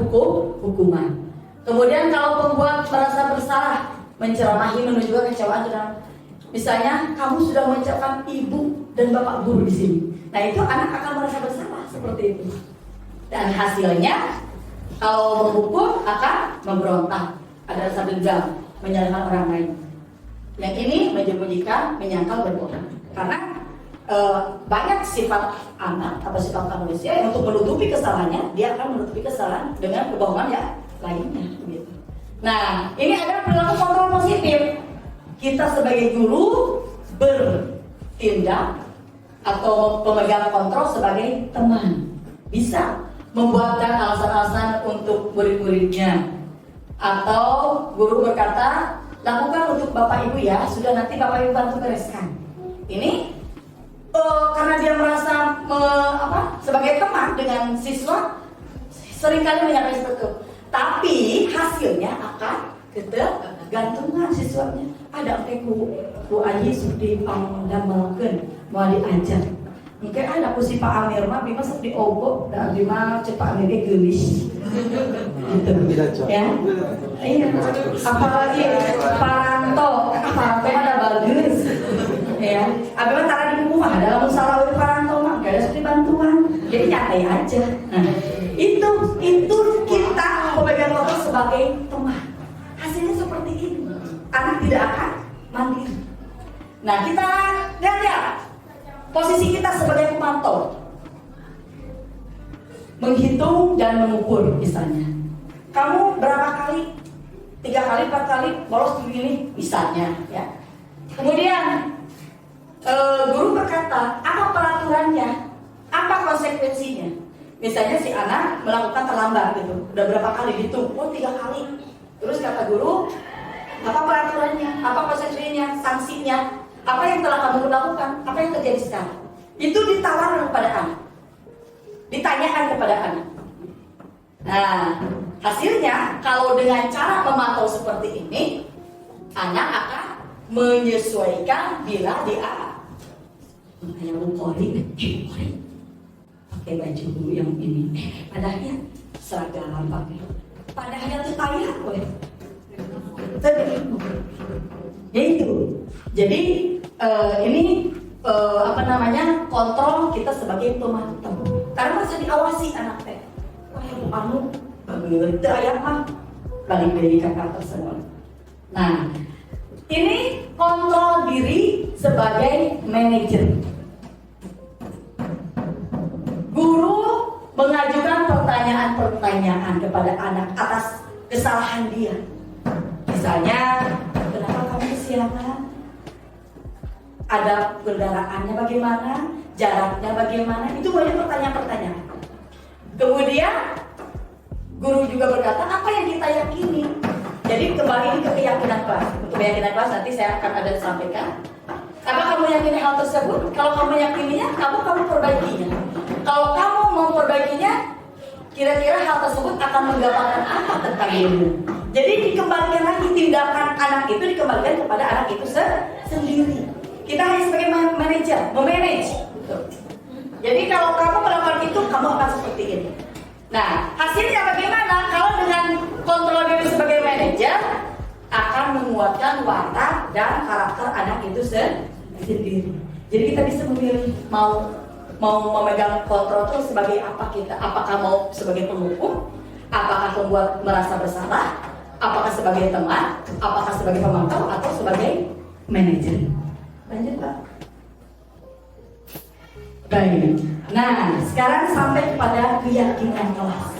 hukuman. Kemudian kalau pembuat merasa bersalah, menceramahi, menunjukkan kecewaan, misalnya kamu sudah mengucapkan ibu dan bapak guru di sini. Nah itu anak akan merasa bersalah seperti itu. Dan hasilnya kalau menghukum akan memberontak, ada rasa dendam, menyalahkan orang lain. Yang ini menyembunyikan, menyangkal, berbohong. Karena banyak sifat anak atau sifat manusia yang untuk menutupi kesalahannya, dia akan menutupi kesalahan dengan kebohongan yang lainnya. Gitu. Nah, ini ada perilaku kontrol positif. Kita sebagai guru bertindak atau pemegang kontrol sebagai teman. Bisa membuatkan alasan-alasan untuk murid-muridnya. Atau guru berkata, lakukan untuk Bapak Ibu ya, sudah nanti Bapak Ibu bantu bereskan. Ini karena dia merasa sebagai teman dengan siswa, seringkali menyampaikan seperti itu. Tapi hasilnya akan ketergantungan siswanya. Ada ku ayi sudi pangdamelkeun mau diajar. Mungkin ada ku si Pak Amir mah bima sok diobok dan bima cek Pak Amir ge geulis. Gitu. Ya. Iya. Apalagi Paranto ada bagus. Ya. Abi mah tara di buku mah dalam salah Paranto mah gak ada seperti bantuan. Jadi nyantai aja. Nah, itu kita pemegang kontrol sebagai teman. Hasilnya seperti ini. Anak tidak akan mandiri. Nah, kita lihat posisi kita sebagai pemantau, menghitung dan mengukur misalnya. Kamu berapa kali? 3 kali, 4 kali bolos begini misalnya ya. Kemudian guru berkata, apa peraturannya? Apa konsekuensinya? Misalnya si anak melakukan terlambat gitu. Udah berapa kali dihitung? Oh 3 kali. Terus kata guru, apa peraturannya? Apa konsekuensinya? Sanksinya? Apa yang telah kamu lakukan? Apa yang terjadi sekarang? Itu ditawarkan kepada anak, ditanyakan kepada anak. Nah, hasilnya kalau dengan cara memantau seperti ini, anak akan menyesuaikan bila dia makanya Kori pakai baju yang ini, padahal seragam pakai, padahal tuh kaya, ya itu. Jadi ini kontrol kita sebagai pemantau. Karena masih diawasi anak teh. Wah, anu bageut aya mah balik dari kakak tersebut. Nah, ini kontrol diri sebagai manajer. Guru mengajukan pertanyaan-pertanyaan kepada anak atas kesalahan dia. Misalnya, kenapa kamu kesiangan? Ada kendaraannya bagaimana? Jaraknya bagaimana? Itu banyak pertanyaan-pertanyaan. Kemudian guru juga berkata, apa yang kita yakini? Jadi kembali ke keyakinan kelas. Untuk keyakinan kelas nanti saya akan ada sampaikan. Apa kamu yakini hal tersebut? Kalau kamu yakininya, kamu perbaikinya. Kalau kamu memperbaikinya, kira-kira hal tersebut akan menggambarkan apa tentang ilmu. Jadi dikembalikan lagi tindakan anak itu dikembalikan kepada anak itu sendiri. kita hanya sebagai manajer, memanage. Gitu. Jadi kalau kamu melakukan itu, kamu akan seperti ini. Nah, hasilnya bagaimana? Kalau dengan kontrol diri sebagai manajer, akan menguatkan watak dan karakter anak itu sendiri. Jadi kita bisa memilih mau memegang kontrol itu sebagai apa kita? Apakah mau sebagai penghukum? Apakah membuat merasa bersalah? Apakah sebagai teman? Apakah sebagai pemantau atau sebagai manajer? Lanjut, Pak. Baik. Nah, sekarang sampai kepada keyakinan kelas.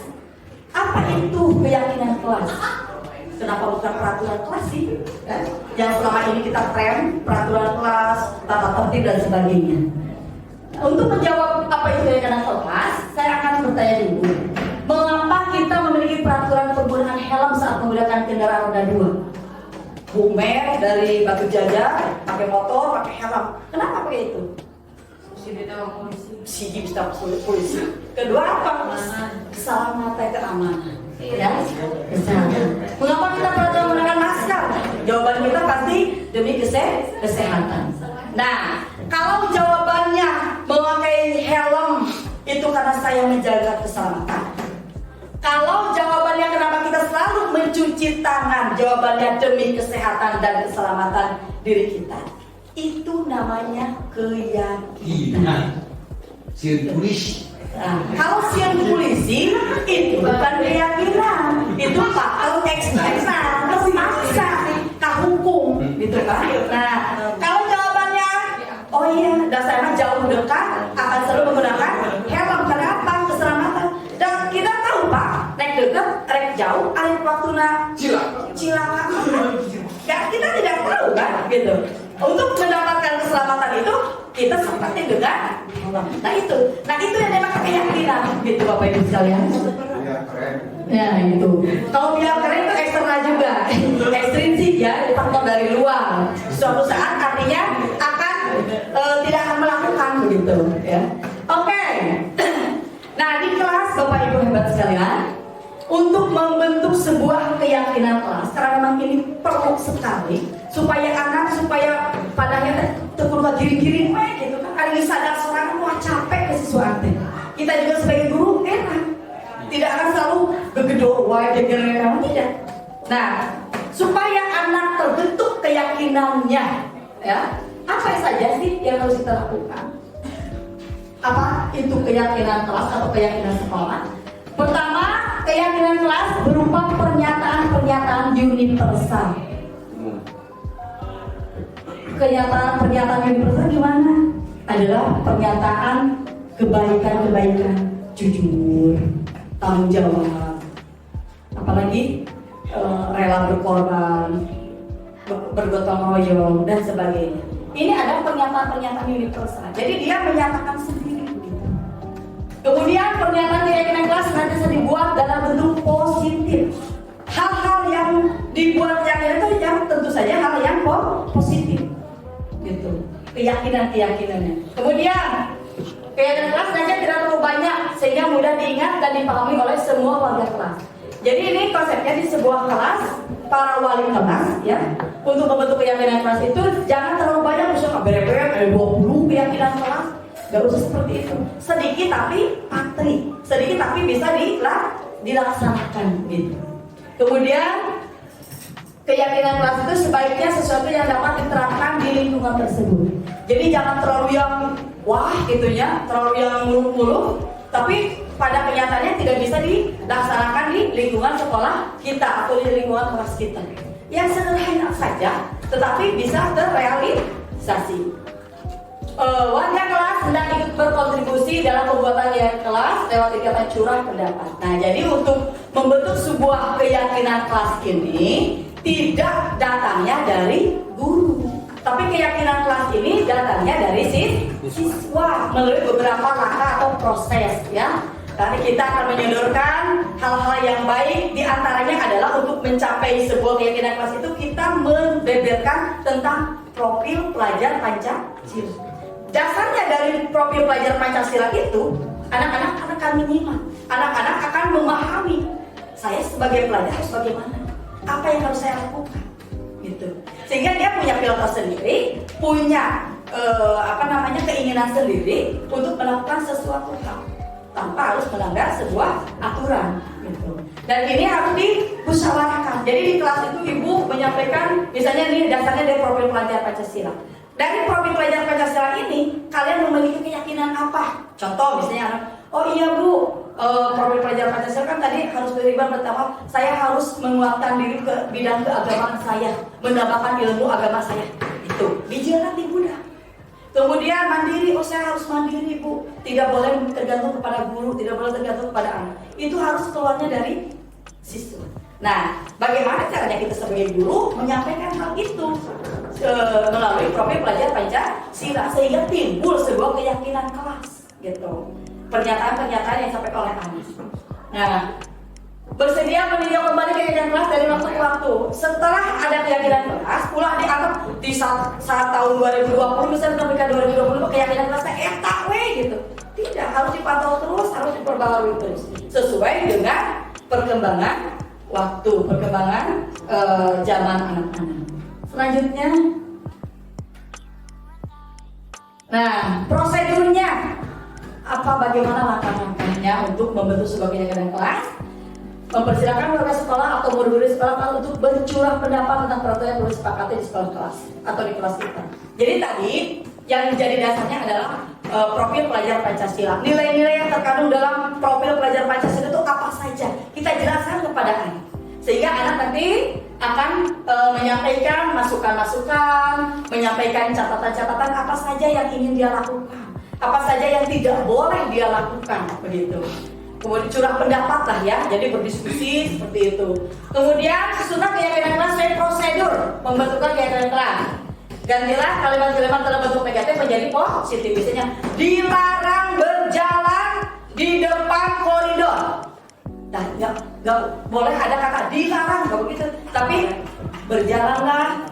Apa itu keyakinan kelas? Kenapa bukan peraturan kelas sih? Yang selama ini kita tren peraturan kelas, tata tertib dan sebagainya. Untuk menjawab apa itu keyakinan kelas, saya akan bertanya dulu. Mengapa kita memiliki peraturan penggunaan helm saat menggunakan kendaraan roda 2? Bumer dari Batu Jajar, pakai motor, pakai helm. Kenapa pakai itu? Siji bisa polisi. Kedua apa? Keselamatan, keamanan. Ya, kesehatan. Mengapa kita perlu menggunakan masker? Jawaban kita pasti demi kesehatan. Nah, kalau jawabannya memakai helm itu karena saya menjaga keselamatan. Kalau jawabannya kenapa kita selalu mencuci tangan, jawabannya demi kesehatan dan keselamatan diri kita. Itu namanya keyakinan. Polisi. Nah, kalau siang polisi itu bukan keyakinan, itu faktor eksternal, terpaksa, hukum, gitu kan? Nah, kalau jawabannya, oh iya, dasarnya jauh dekat akan selalu menggunakan helm karena apa? Keselamatan. Dan kita tahu Pak, naik dekat, naik jauh, ada waktu cilaka. Ya, kita tidak tahu kan, gitu. Untuk mendapatkan keselamatan itu kita seperti dengan nah itu yang namanya keyakinan gitu Bapak Ibu sekalian. Ya itu. Kalau bilang keren itu eksternal juga, ekstrinsik ya, faktor dari luar. Suatu saat artinya akan tidak akan melakukan begitu ya. Oke. Nah di kelas Bapak Ibu hebat sekalian, untuk membentuk sebuah keyakinan kelas karena memang ini perlu sekali supaya padanya terkurva giring-giring gitu kan. Kali ini sadar seorang wah capek ke sesuatu. Kita juga sebagai guru enak. Tidak akan selalu gegedor wah geger tidak. Nah, supaya anak terbentuk keyakinannya ya, apa saja sih yang harus kita lakukan? Apa itu keyakinan kelas atau keyakinan sekolah? Pertama, keyakinan kelas berupa pernyataan-pernyataan universal. Pernyataan universal gimana? Adalah pernyataan kebaikan, jujur, tanggung jawab, apalagi rela berkorban, bergotong royong dan sebagainya. Ini adalah pernyataan universal. Jadi dia menyatakan sendiri begitu. Kemudian pernyataan keyakinan kelas nanti dibuat dalam bentuk positif. Hal-hal yang dibuat keyakinan itu yang tentu saja hal yang positif. Gitu. Keyakinannya. Kemudian keyakinan kelas saja tidak terlalu banyak sehingga mudah diingat dan dipahami oleh semua warga kelas. Jadi ini konsepnya di sebuah kelas, para wali kelas ya, untuk membentuk keyakinan kelas itu jangan terlalu banyak, misalnya bere-bere 20 keyakinan kelas. Gak usah seperti itu. Sedikit tapi pasti, sedikit tapi bisa dilaksanakan gitu. Kemudian keyakinan kelas itu sebaiknya sesuatu yang dapat diterapkan di lingkungan tersebut. Jadi jangan terlalu yang wah gitunya, terlalu yang muluk-muluk, tapi pada kenyataannya tidak bisa dilaksanakan di lingkungan sekolah kita atau di lingkungan kelas kita. Yang sederhana saja, tetapi bisa terrealisasi. Warga kelas hendak ikut berkontribusi dalam pembuatan kelas lewat kegiatan curah pendapat. Nah, jadi untuk membentuk sebuah keyakinan kelas ini tidak datangnya dari guru, tapi keyakinan kelas ini datangnya dari siswa melalui beberapa langkah atau proses ya. Nanti kita akan menyodorkan hal-hal yang baik, diantaranya adalah untuk mencapai sebuah keyakinan kelas itu kita membeberkan tentang profil pelajar Pancasila. Dasarnya dari profil pelajar Pancasila itu, anak-anak akan menyimak, anak-anak akan memahami saya sebagai pelajar harus bagaimana, apa yang harus saya lakukan, gitu. Sehingga dia punya filter sendiri, punya keinginan sendiri untuk melakukan sesuatu hal tanpa harus melanggar sebuah aturan gitu. Dan ini harus dimusyawarahkan. Jadi di kelas itu ibu menyampaikan, misalnya ini dasarnya dari profil pelajar Pancasila. Dari profil pelajar Pancasila ini kalian memiliki keyakinan apa? Contoh misalnya anak, oh iya bu, profil pelajar Pancasila kan tadi harus beriman pertama, saya harus menguatkan diri ke bidang keagamaan saya, menambahkan ilmu agama saya. Itu bijakan di Buddha. Kemudian mandiri, oh saya harus mandiri bu, tidak boleh tergantung kepada guru, tidak boleh tergantung kepada anak. Itu harus keluarnya dari siswa. Nah, bagaimana caranya kita sebagai guru menyampaikan hal itu melalui profil pelajar Pancasila sehingga timbul sebuah keyakinan kelas, gitu. Pernyataan-pernyataan yang disampaikan oleh anak. Nah, bersedia meninjau kembali keyakinan kelas dari waktu ke waktu. Setelah ada keyakinan kelas, pula dianggap di saat tahun 2020 misalnya ketika 2020 keyakinan kelasnya etak gitu. Tidak, harus dipantau terus, harus diperbarui terus sesuai dengan perkembangan waktu, perkembangan zaman anak-anak. Selanjutnya, nah prosedurnya apa, bagaimana langkah-langkahnya untuk membentuk sebuah keyakinan kelas? Mempersilahkan warga sekolah atau murid-murid sekolah untuk bercurah pendapat tentang peraturan yang perlu disepakati di sekolah kelas atau di kelas kita. Jadi tadi yang menjadi dasarnya adalah profil pelajar Pancasila. Nilai-nilai yang terkandung dalam profil pelajar Pancasila itu apa saja? Kita jelaskan kepada anak, sehingga anak nanti akan menyampaikan masukan-masukan, menyampaikan catatan-catatan apa saja yang ingin dia lakukan, apa saja yang tidak boleh dia lakukan, begitu. Kemudian curah pendapat lah ya, jadi berdiskusi seperti itu. Kemudian sesudah keyakinan kelas, saya prosedur pembentukan keyakinan kelas. Gantilah kalimat-kalimat dalam bentuk negatif menjadi positif. Misalnya, dilarang berjalan di depan koridor. Nah, nggak boleh ada kata dilarang, nggak begitu. Tapi berjalanlah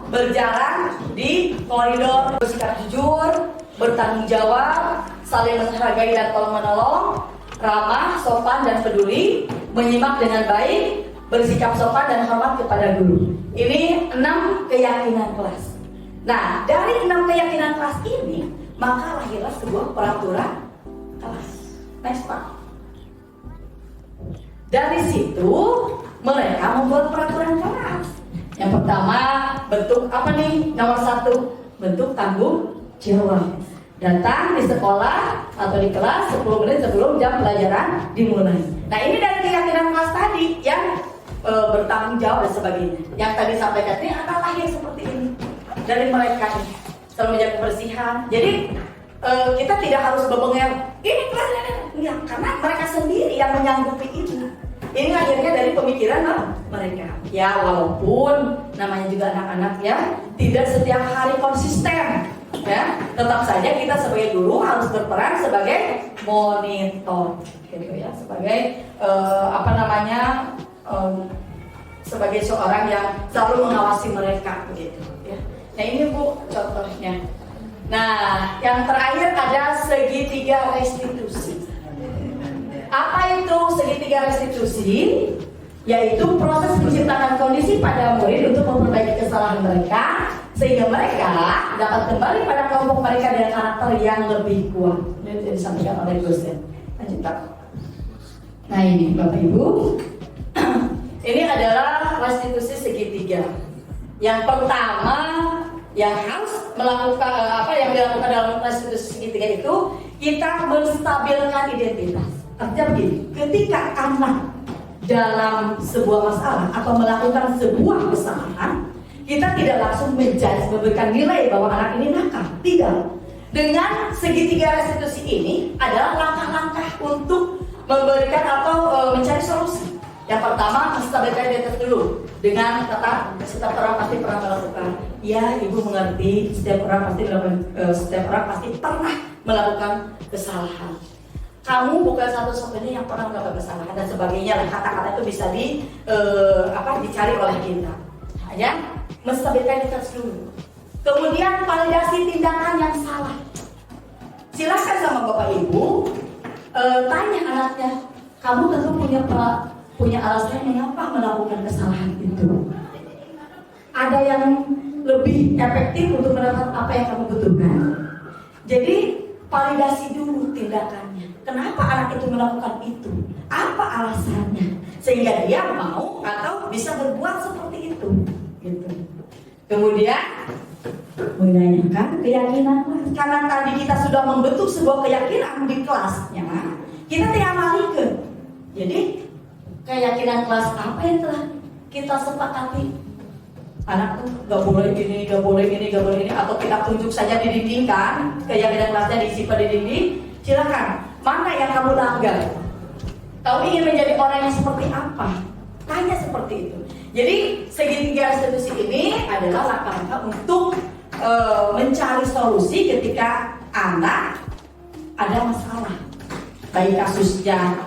berjalan di koridor, bersikap jujur, bertanggung jawab, saling menghargai dan tolong menolong, ramah, sopan dan peduli, menyimak dengan baik, bersikap sopan dan hormat kepada guru. Ini 6 keyakinan kelas. Nah, dari 6 keyakinan kelas ini, maka lahirlah sebuah peraturan kelas. Next Pak. Dari situ mereka membuat peraturan kelas. Yang pertama, bentuk apa nih? Nomor 1, bentuk tanggung jawab. Datang di sekolah atau di kelas 10 menit sebelum jam pelajaran dimulai. Nah, ini dari keyakinan kelas tadi yang bertanggung jawab dan sebagainya. Yang tadi sampaikan ini akan lahir seperti ini dari mereka ini. Selalu menjaga kebersihan. Jadi kita tidak harus berbengel ini kelasnya, enggak, karena mereka sendiri yang menyanggupi ini. Ini akhirnya dari pemikiran mereka. Ya, walaupun namanya juga anak-anak ya, tidak setiap hari konsisten. Ya, tetap saja kita sebagai guru harus berperan sebagai monitor, gitu ya, sebagai sebagai seorang yang selalu mengawasi mereka, begitu. Ya. Nah ini Bu contohnya. Nah, yang terakhir ada segitiga restitusi. Apa itu segitiga restitusi? Yaitu proses menciptakan kondisi pada murid untuk memperbaiki kesalahan mereka sehingga mereka dapat kembali pada kelompok mereka dengan karakter yang lebih kuat. Ini disampaikan oleh dosen. Lanjut Pak. Nah ini Bapak Ibu, ini adalah restitusi segitiga. Yang pertama yang harus melakukan yang dilakukan dalam restitusi segitiga itu, kita menstabilkan identitas. Artinya begini, ketika anak dalam sebuah masalah atau melakukan sebuah kesalahan, kita tidak langsung menjudge, memberikan nilai bahwa anak ini nakal. Tidak. Dengan segitiga restitusi ini adalah langkah-langkah untuk memberikan atau mencari solusi. Yang pertama, menstabilkan identitas dulu dengan kata setiap orang pasti pernah melakukan. Ya, ibu mengerti setiap orang pasti pernah melakukan kesalahan. Kamu bukan satu-satunya yang pernah melakukan kesalahan dan sebagainya. Lah kata-kata itu bisa dicari oleh kita. Ya, menstabilkan identitas dulu. Kemudian validasi tindakan yang salah. Silakan sama Bapak Ibu tanya anaknya, kamu tentu punya alasan mengapa melakukan kesalahan itu. Ada yang lebih efektif untuk mendapatkan apa yang kamu butuhkan. Jadi validasi dulu tindakannya. Kenapa anak itu melakukan itu? Apa alasannya? Sehingga dia mau atau bisa berbuat seperti itu. Gitu. Kemudian menanyakan keyakinan kelas. Karena tadi kita sudah membentuk sebuah keyakinan di kelasnya, kita tinggal balikan. Jadi keyakinan kelas apa yang telah kita sepakati? Anak tuh gak boleh gini, gak boleh gini, gak boleh ini, atau kita tunjuk saja di dinding kan, keyakinan kelasnya disimpan di dinding. Silakan, mana yang kamu langgar? Kamu ingin menjadi orang yang seperti apa? Tanya seperti itu. Jadi segitiga restitusi ini adalah langkah-langkah untuk mencari solusi ketika anak ada masalah, baik kasusnya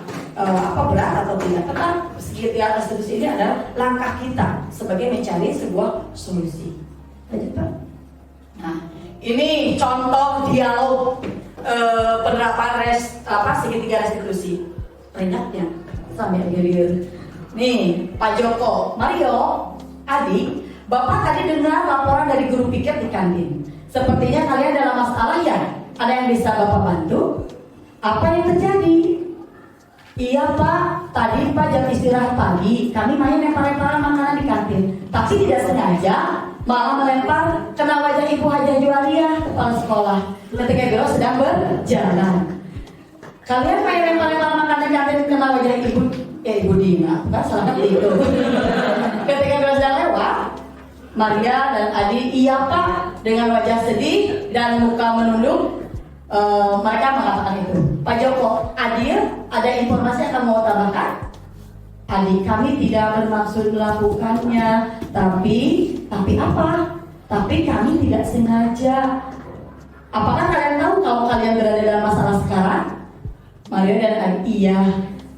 berat atau tidak. Karena segitiga restitusi ini adalah langkah kita sebagai mencari sebuah solusi. Nah, ini contoh dialog penerapan segitiga restitusi. Peringkatnya sambil gilir. Nih, Pak Joko, Mario, Adi, Bapak tadi dengar laporan dari guru piket di kantin. Sepertinya kalian dalam masalah ya? Ada yang bisa Bapak bantu? Apa yang terjadi? Iya Pak, tadi Pak jam istirahat pagi kami main lempar-lemparan makanan di kantin. Tapi tidak sengaja malah melempar kena wajah Ibu Hajah Juwalia, kepala sekolah, ketika beliau sedang berjalan. Kalian main lempar-lemparan makanan di kantin kena wajah Ibu Dina, kan salah itu. Ketika beliau sedang lewat, Maria dan Adi, iya Pak, dengan wajah sedih dan muka menunduk, mereka mengatakan itu. Pak Joko, Adil, ada informasi yang kamu mau tambahkan? Adi, kami tidak bermaksud melakukannya, tapi apa? Tapi kami tidak sengaja. Apakah kalian tahu kalau kalian berada dalam masalah sekarang? Maria dan Adi, iya.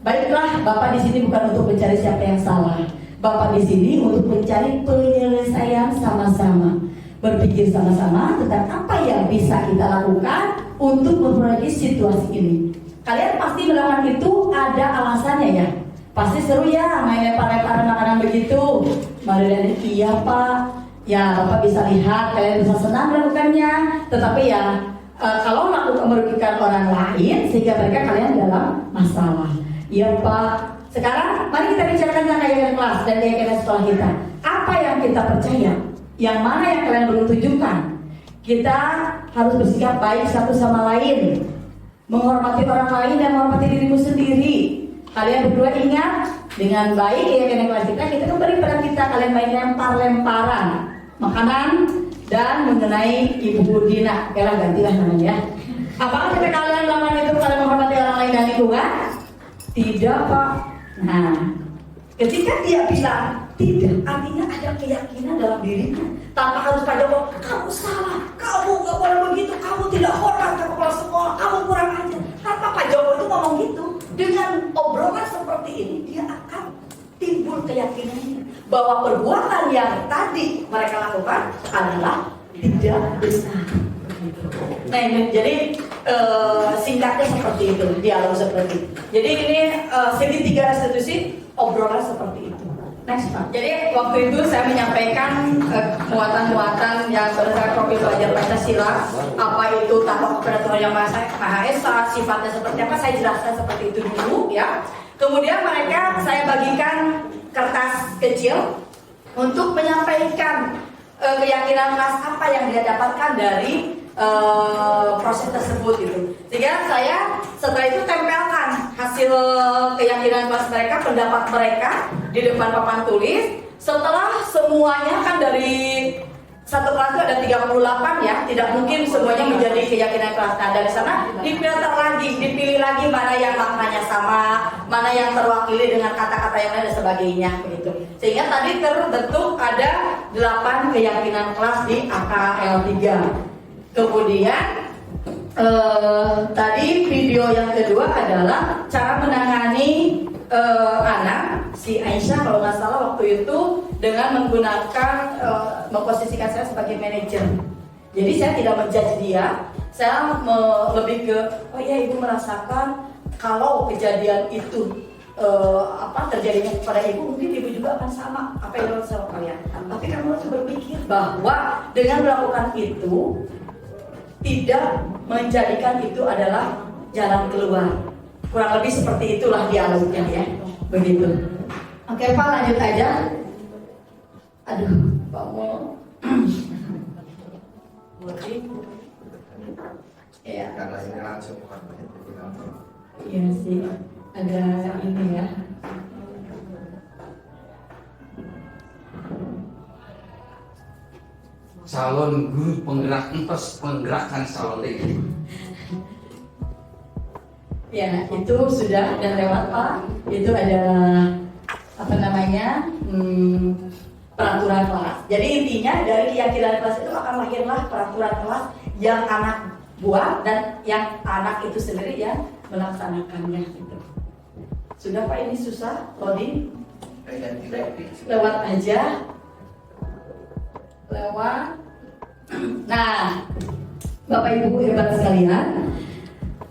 Baiklah, Bapak di sini bukan untuk mencari siapa yang salah. Bapak di sini untuk mencari penyelesaian sama-sama. Berpikir sama-sama tentang apa yang bisa kita lakukan untuk memperbaiki situasi ini. Kalian pasti melakukan itu ada alasannya ya. Pasti seru ya main lempar-lemparan makanan begitu. Maria dan iya Pak. Ya Bapak bisa lihat kalian bisa senang melakukannya. Tetapi ya kalau merugikan orang lain sehingga mereka kalian dalam masalah. Iya Pak. Sekarang mari kita bicarakan tentang keyakinan kelas dan keyakinan sekolah kita. Apa yang kita percaya? Yang mana yang kalian belum tunjukkan? Kita harus bersikap baik satu sama lain, menghormati orang lain dan menghormati dirimu sendiri. Kalian berdua ingat dengan baik keyakinan kelas kita kembali pada kita. Kalian main lempar-lemparan makanan dan mengenai Ibu Dina. Kalian gantilah namanya. Apakah ketika kalian melakukan itu kalian menghormati orang lain dan lingkungan? Tidak Pak. Nah, ketika dia bilang tidak, artinya ada keyakinan dalam dirinya. Tanpa harus Pak Joko, kamu salah, kamu gak boleh begitu, kamu tidak hormat ke kepala sekolah, kamu kurang ajar. Tanpa Pak Joko itu ngomong gitu, dengan obrolan seperti ini dia akan timbul keyakinannya bahwa perbuatan yang tadi mereka lakukan adalah tidak benar. Nah ini jadi singkatnya seperti itu, dialog seperti itu. Jadi ini segitiga restitusi obrolan seperti itu. Next Pak. Jadi waktu itu saya menyampaikan muatan-muatan yang berdasarkan profil pelajar Pancasila, apa itu tanpa kepada Tuhan Yang Maha Esa, sifatnya seperti apa, saya jelaskan seperti itu dulu ya. Kemudian mereka saya bagikan kertas kecil untuk menyampaikan keyakinan kelas apa yang dia dapatkan dari proses tersebut gitu. Sehingga saya setelah itu tempelkan hasil keyakinan kelas mereka, pendapat mereka di depan papan tulis. Setelah semuanya kan dari satu kelas itu ada 38 ya, tidak mungkin semuanya menjadi keyakinan kelas. Nah dari sana difilter lagi, dipilih lagi mana yang maknanya sama, mana yang terwakili dengan kata-kata yang lain dan sebagainya begitu. Sehingga tadi terbentuk ada 8 keyakinan kelas di AKL 3. Kemudian tadi video yang kedua adalah cara menangani anak si Aisyah kalau nggak salah waktu itu dengan menggunakan memposisikan saya sebagai manajer. Jadi saya tidak menjudge dia, saya lebih ke oh ya ibu merasakan kalau kejadian itu terjadinya kepada ibu, mungkin ibu juga akan sama apa yang dilakukan sama kalian. Tapi kamu harus berpikir bahwa dengan melakukan itu tidak menjadikan itu adalah jalan keluar. Kurang lebih seperti itulah dialognya ya, begitu. Oke Pak, lanjut aja. Aduh, Pak mau. Ya. Karena ini langsung Iya sih, ada ini ya. calon guru penggerak entos penggerakkan calon itu. Ya, itu sudah lewat Pak. Itu ada apa namanya peraturan kelas. Jadi intinya dari keyakinan kelas itu akan lahirlah peraturan kelas yang anak buat dan yang anak itu sendiri yang melaksanakannya gitu. Sudah Pak, ini susah loading. Lewat aja. Lewat. Nah, Bapak Ibu hebat sekalian.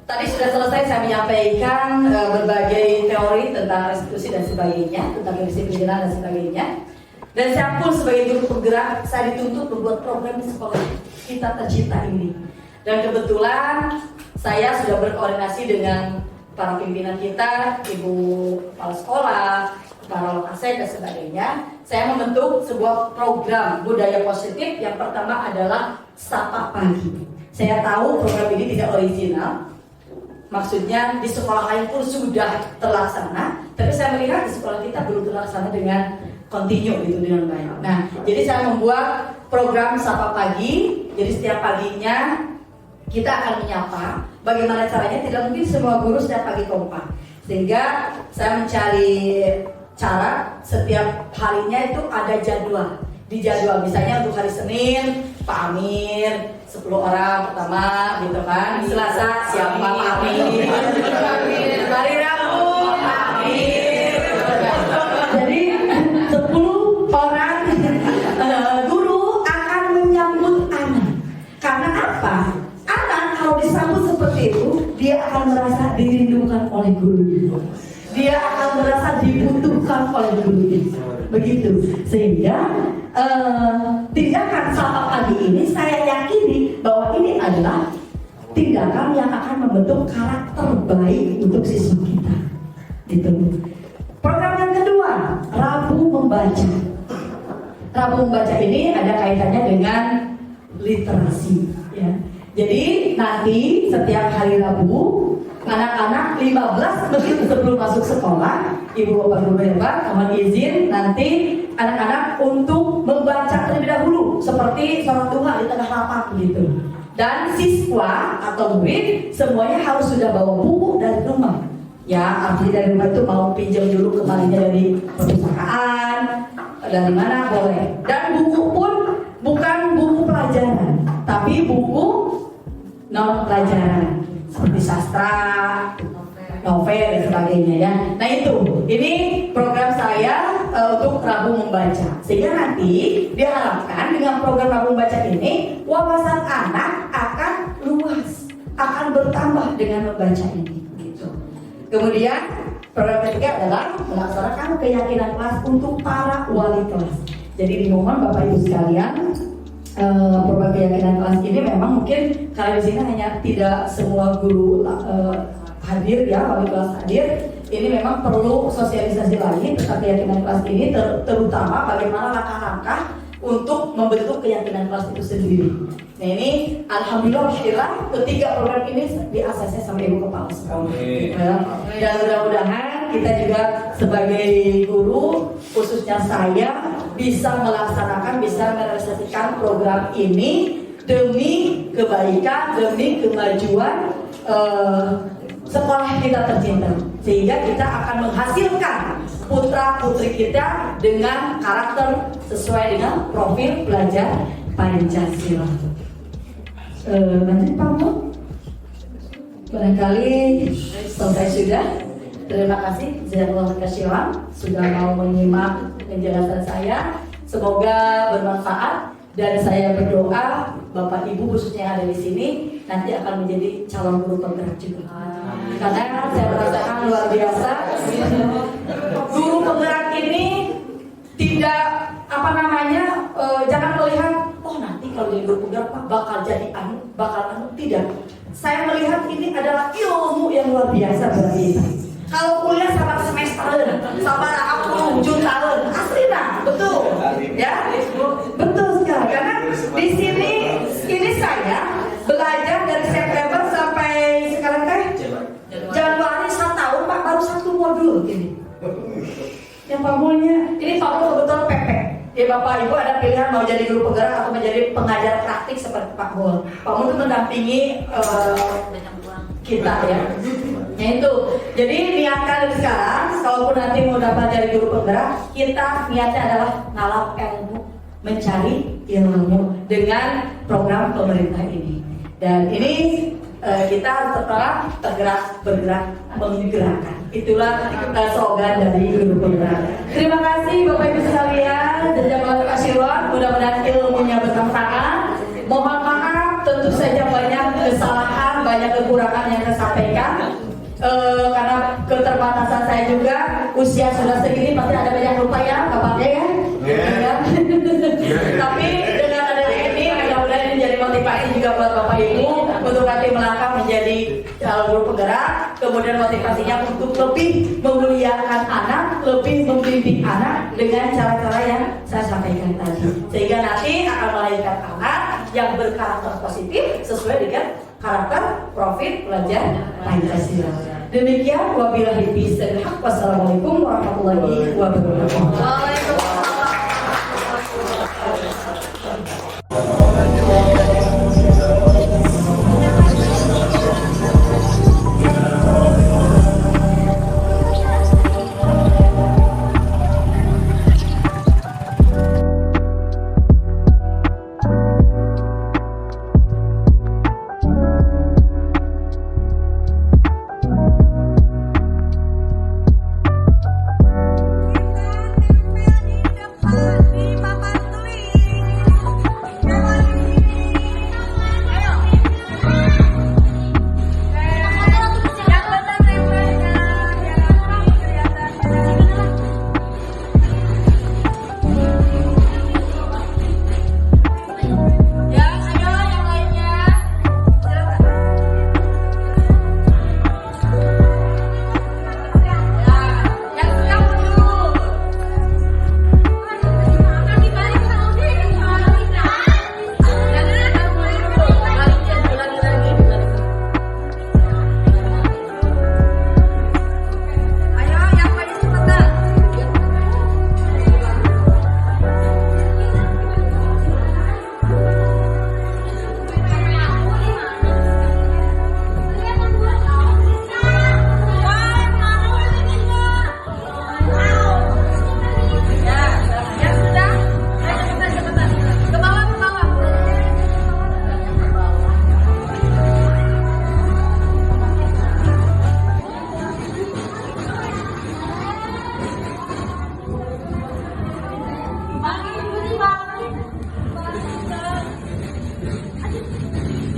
Tadi sudah selesai saya menyampaikan berbagai teori tentang restitusi dan sebagainya, tentang kedisiplinan dan sebagainya. Dan saya pun sebagai guru penggerak, saya dituntut membuat program di sekolah kita tercinta ini. Dan kebetulan saya sudah berkoordinasi dengan para pimpinan kita, Ibu Kepala Sekolah, para lokasi dan sebagainya. Saya membentuk sebuah program budaya positif. Yang pertama adalah Sapa Pagi. Saya tahu program ini tidak original. Maksudnya di sekolah lain pun sudah terlaksana, tapi saya melihat di sekolah kita belum terlaksana dengan kontinu gitu, dengan baik. Nah, jadi saya membuat program Sapa Pagi. Jadi setiap paginya kita akan menyapa. Bagaimana caranya? Tidak mungkin semua guru setiap pagi kompak. Sehingga saya mencari cara setiap harinya itu ada jadwal. Di jadwal misalnya untuk hari Senin Pak Amir 10 orang pertama gitu kan. Selasa siapa Pak Amir. Hari Rabu Pak Amir. Jadi 10 orang guru akan menyambut anak. Karena apa? Anak kalau disambut seperti itu, dia akan merasa dirindukan oleh guru. Dia akan merasa dibutuhkan oleh guru. Begitu. Sehingga tindakan Sapa Pagi ini saya yakini bahwa ini adalah tindakan yang akan membentuk karakter baik untuk siswa kita. Gitu. Program yang kedua, Rabu Membaca. Rabu Membaca ini ada kaitannya dengan literasi. Ya. Jadi nanti setiap hari Rabu anak-anak 15 menit sebelum masuk sekolah, Ibu Bapak Guru hebat, mohon izin nanti anak-anak untuk membaca terlebih dahulu seperti sholat duha di tengah rapat gitu. Dan siswa atau murid semuanya harus sudah bawa buku dari rumah. Ya, artinya dari rumah itu mau pinjam dulu kembalinya dari perpustakaan, dari mana boleh. Dan buku pun bukan buku pelajaran, tapi buku non pelajaran seperti sastra, novel dan sebagainya ya. Nah itu, ini program saya untuk Rabu Membaca. Sehingga nanti diharapkan dengan program Rabu Membaca ini wawasan anak akan luas, akan bertambah dengan membaca ini. Gitu. Kemudian program ketiga adalah melaksanakan keyakinan kelas untuk para wali kelas. Jadi dimohon Bapak Ibu sekalian, program keyakinan kelas ini memang mungkin kalau di sini hanya tidak semua guru hadir ya, wali kelas hadir. Ini memang perlu sosialisasi lagi tentang keyakinan kelas ini, terutama bagaimana langkah-langkah untuk membentuk keyakinan kelas itu sendiri. Nah ini alhamdulillah ketiga program ini di-ACC sama Ibu Kepala Sekolah. Dan mudah-mudahan kita juga sebagai guru, khususnya saya, bisa melaksanakan, bisa merealisasikan program ini demi kebaikan, demi kemajuan sekolah kita tercinta, sehingga kita akan menghasilkan putra putri kita dengan karakter sesuai dengan profil belajar Pancasila. Lanjut Pak Mo, barangkali selesai sudah. Terima kasih jazakallahu khairan sudah mau menyimak penjelasan saya. Semoga bermanfaat. Dan saya berdoa Bapak Ibu khususnya yang ada di sini nanti akan menjadi calon guru penggerak juga. Karena saya merasakan luar biasa penggerak Pak bakal jadi bakal tidak. Saya melihat ini adalah ilmu yang luar biasa bagi kita. Kalau kuliah sama semesteran, sama aku jutaan, asli nah, betul, ya, betul sekali. Karena di sini ini saya belajar dari September sampai sekarang teh Januari 1 tahun Pak, baru 1 modul ini. Yang pamulnya ini pamul betul pepek. Ya Bapak Ibu ada pilihan mau jadi guru penggerak atau menjadi pengajar praktik seperti Pak Mul. Pak Mul itu mendampingi kita ya. Ya itu. Jadi niatkan dari sekarang, kalaupun nanti mau dapat jadi guru penggerak, kita niatnya adalah ngalap ilmu, mencari ilmu dengan program pemerintah ini. Dan ini kita setelah bergerak, menggerakkan. Itulah slogan dari guru penggerak. Terima kasih Bapak Ibu sekalian, jazakallahu khairan. Mudah-mudahan ilmunya bermanfaat. Mohon maaf, tentu saja banyak kesalahan, banyak kekurangan yang saya sampaikan. Karena keterbatasan saya juga, usia sudah segini pasti ada banyak lupa ya, bapaknya ya. Tapi dengan adanya ini, mudah-mudahan ini menjadi motivasi juga buat Bapak Ibu untuk nanti melangkah menjadi guru penggerak. Kemudian motivasinya untuk lebih memuliakan anak, lebih membimbing anak dengan cara-cara yang saya sampaikan tadi. Sehingga nanti akan melahirkan anak yang berkarakter positif sesuai dengan karakter profit belajar Pancasila. Demikian wabillahi taufiq. Wassalamualaikum warahmatullahi wabarakatuh.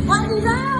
Con đi đâu?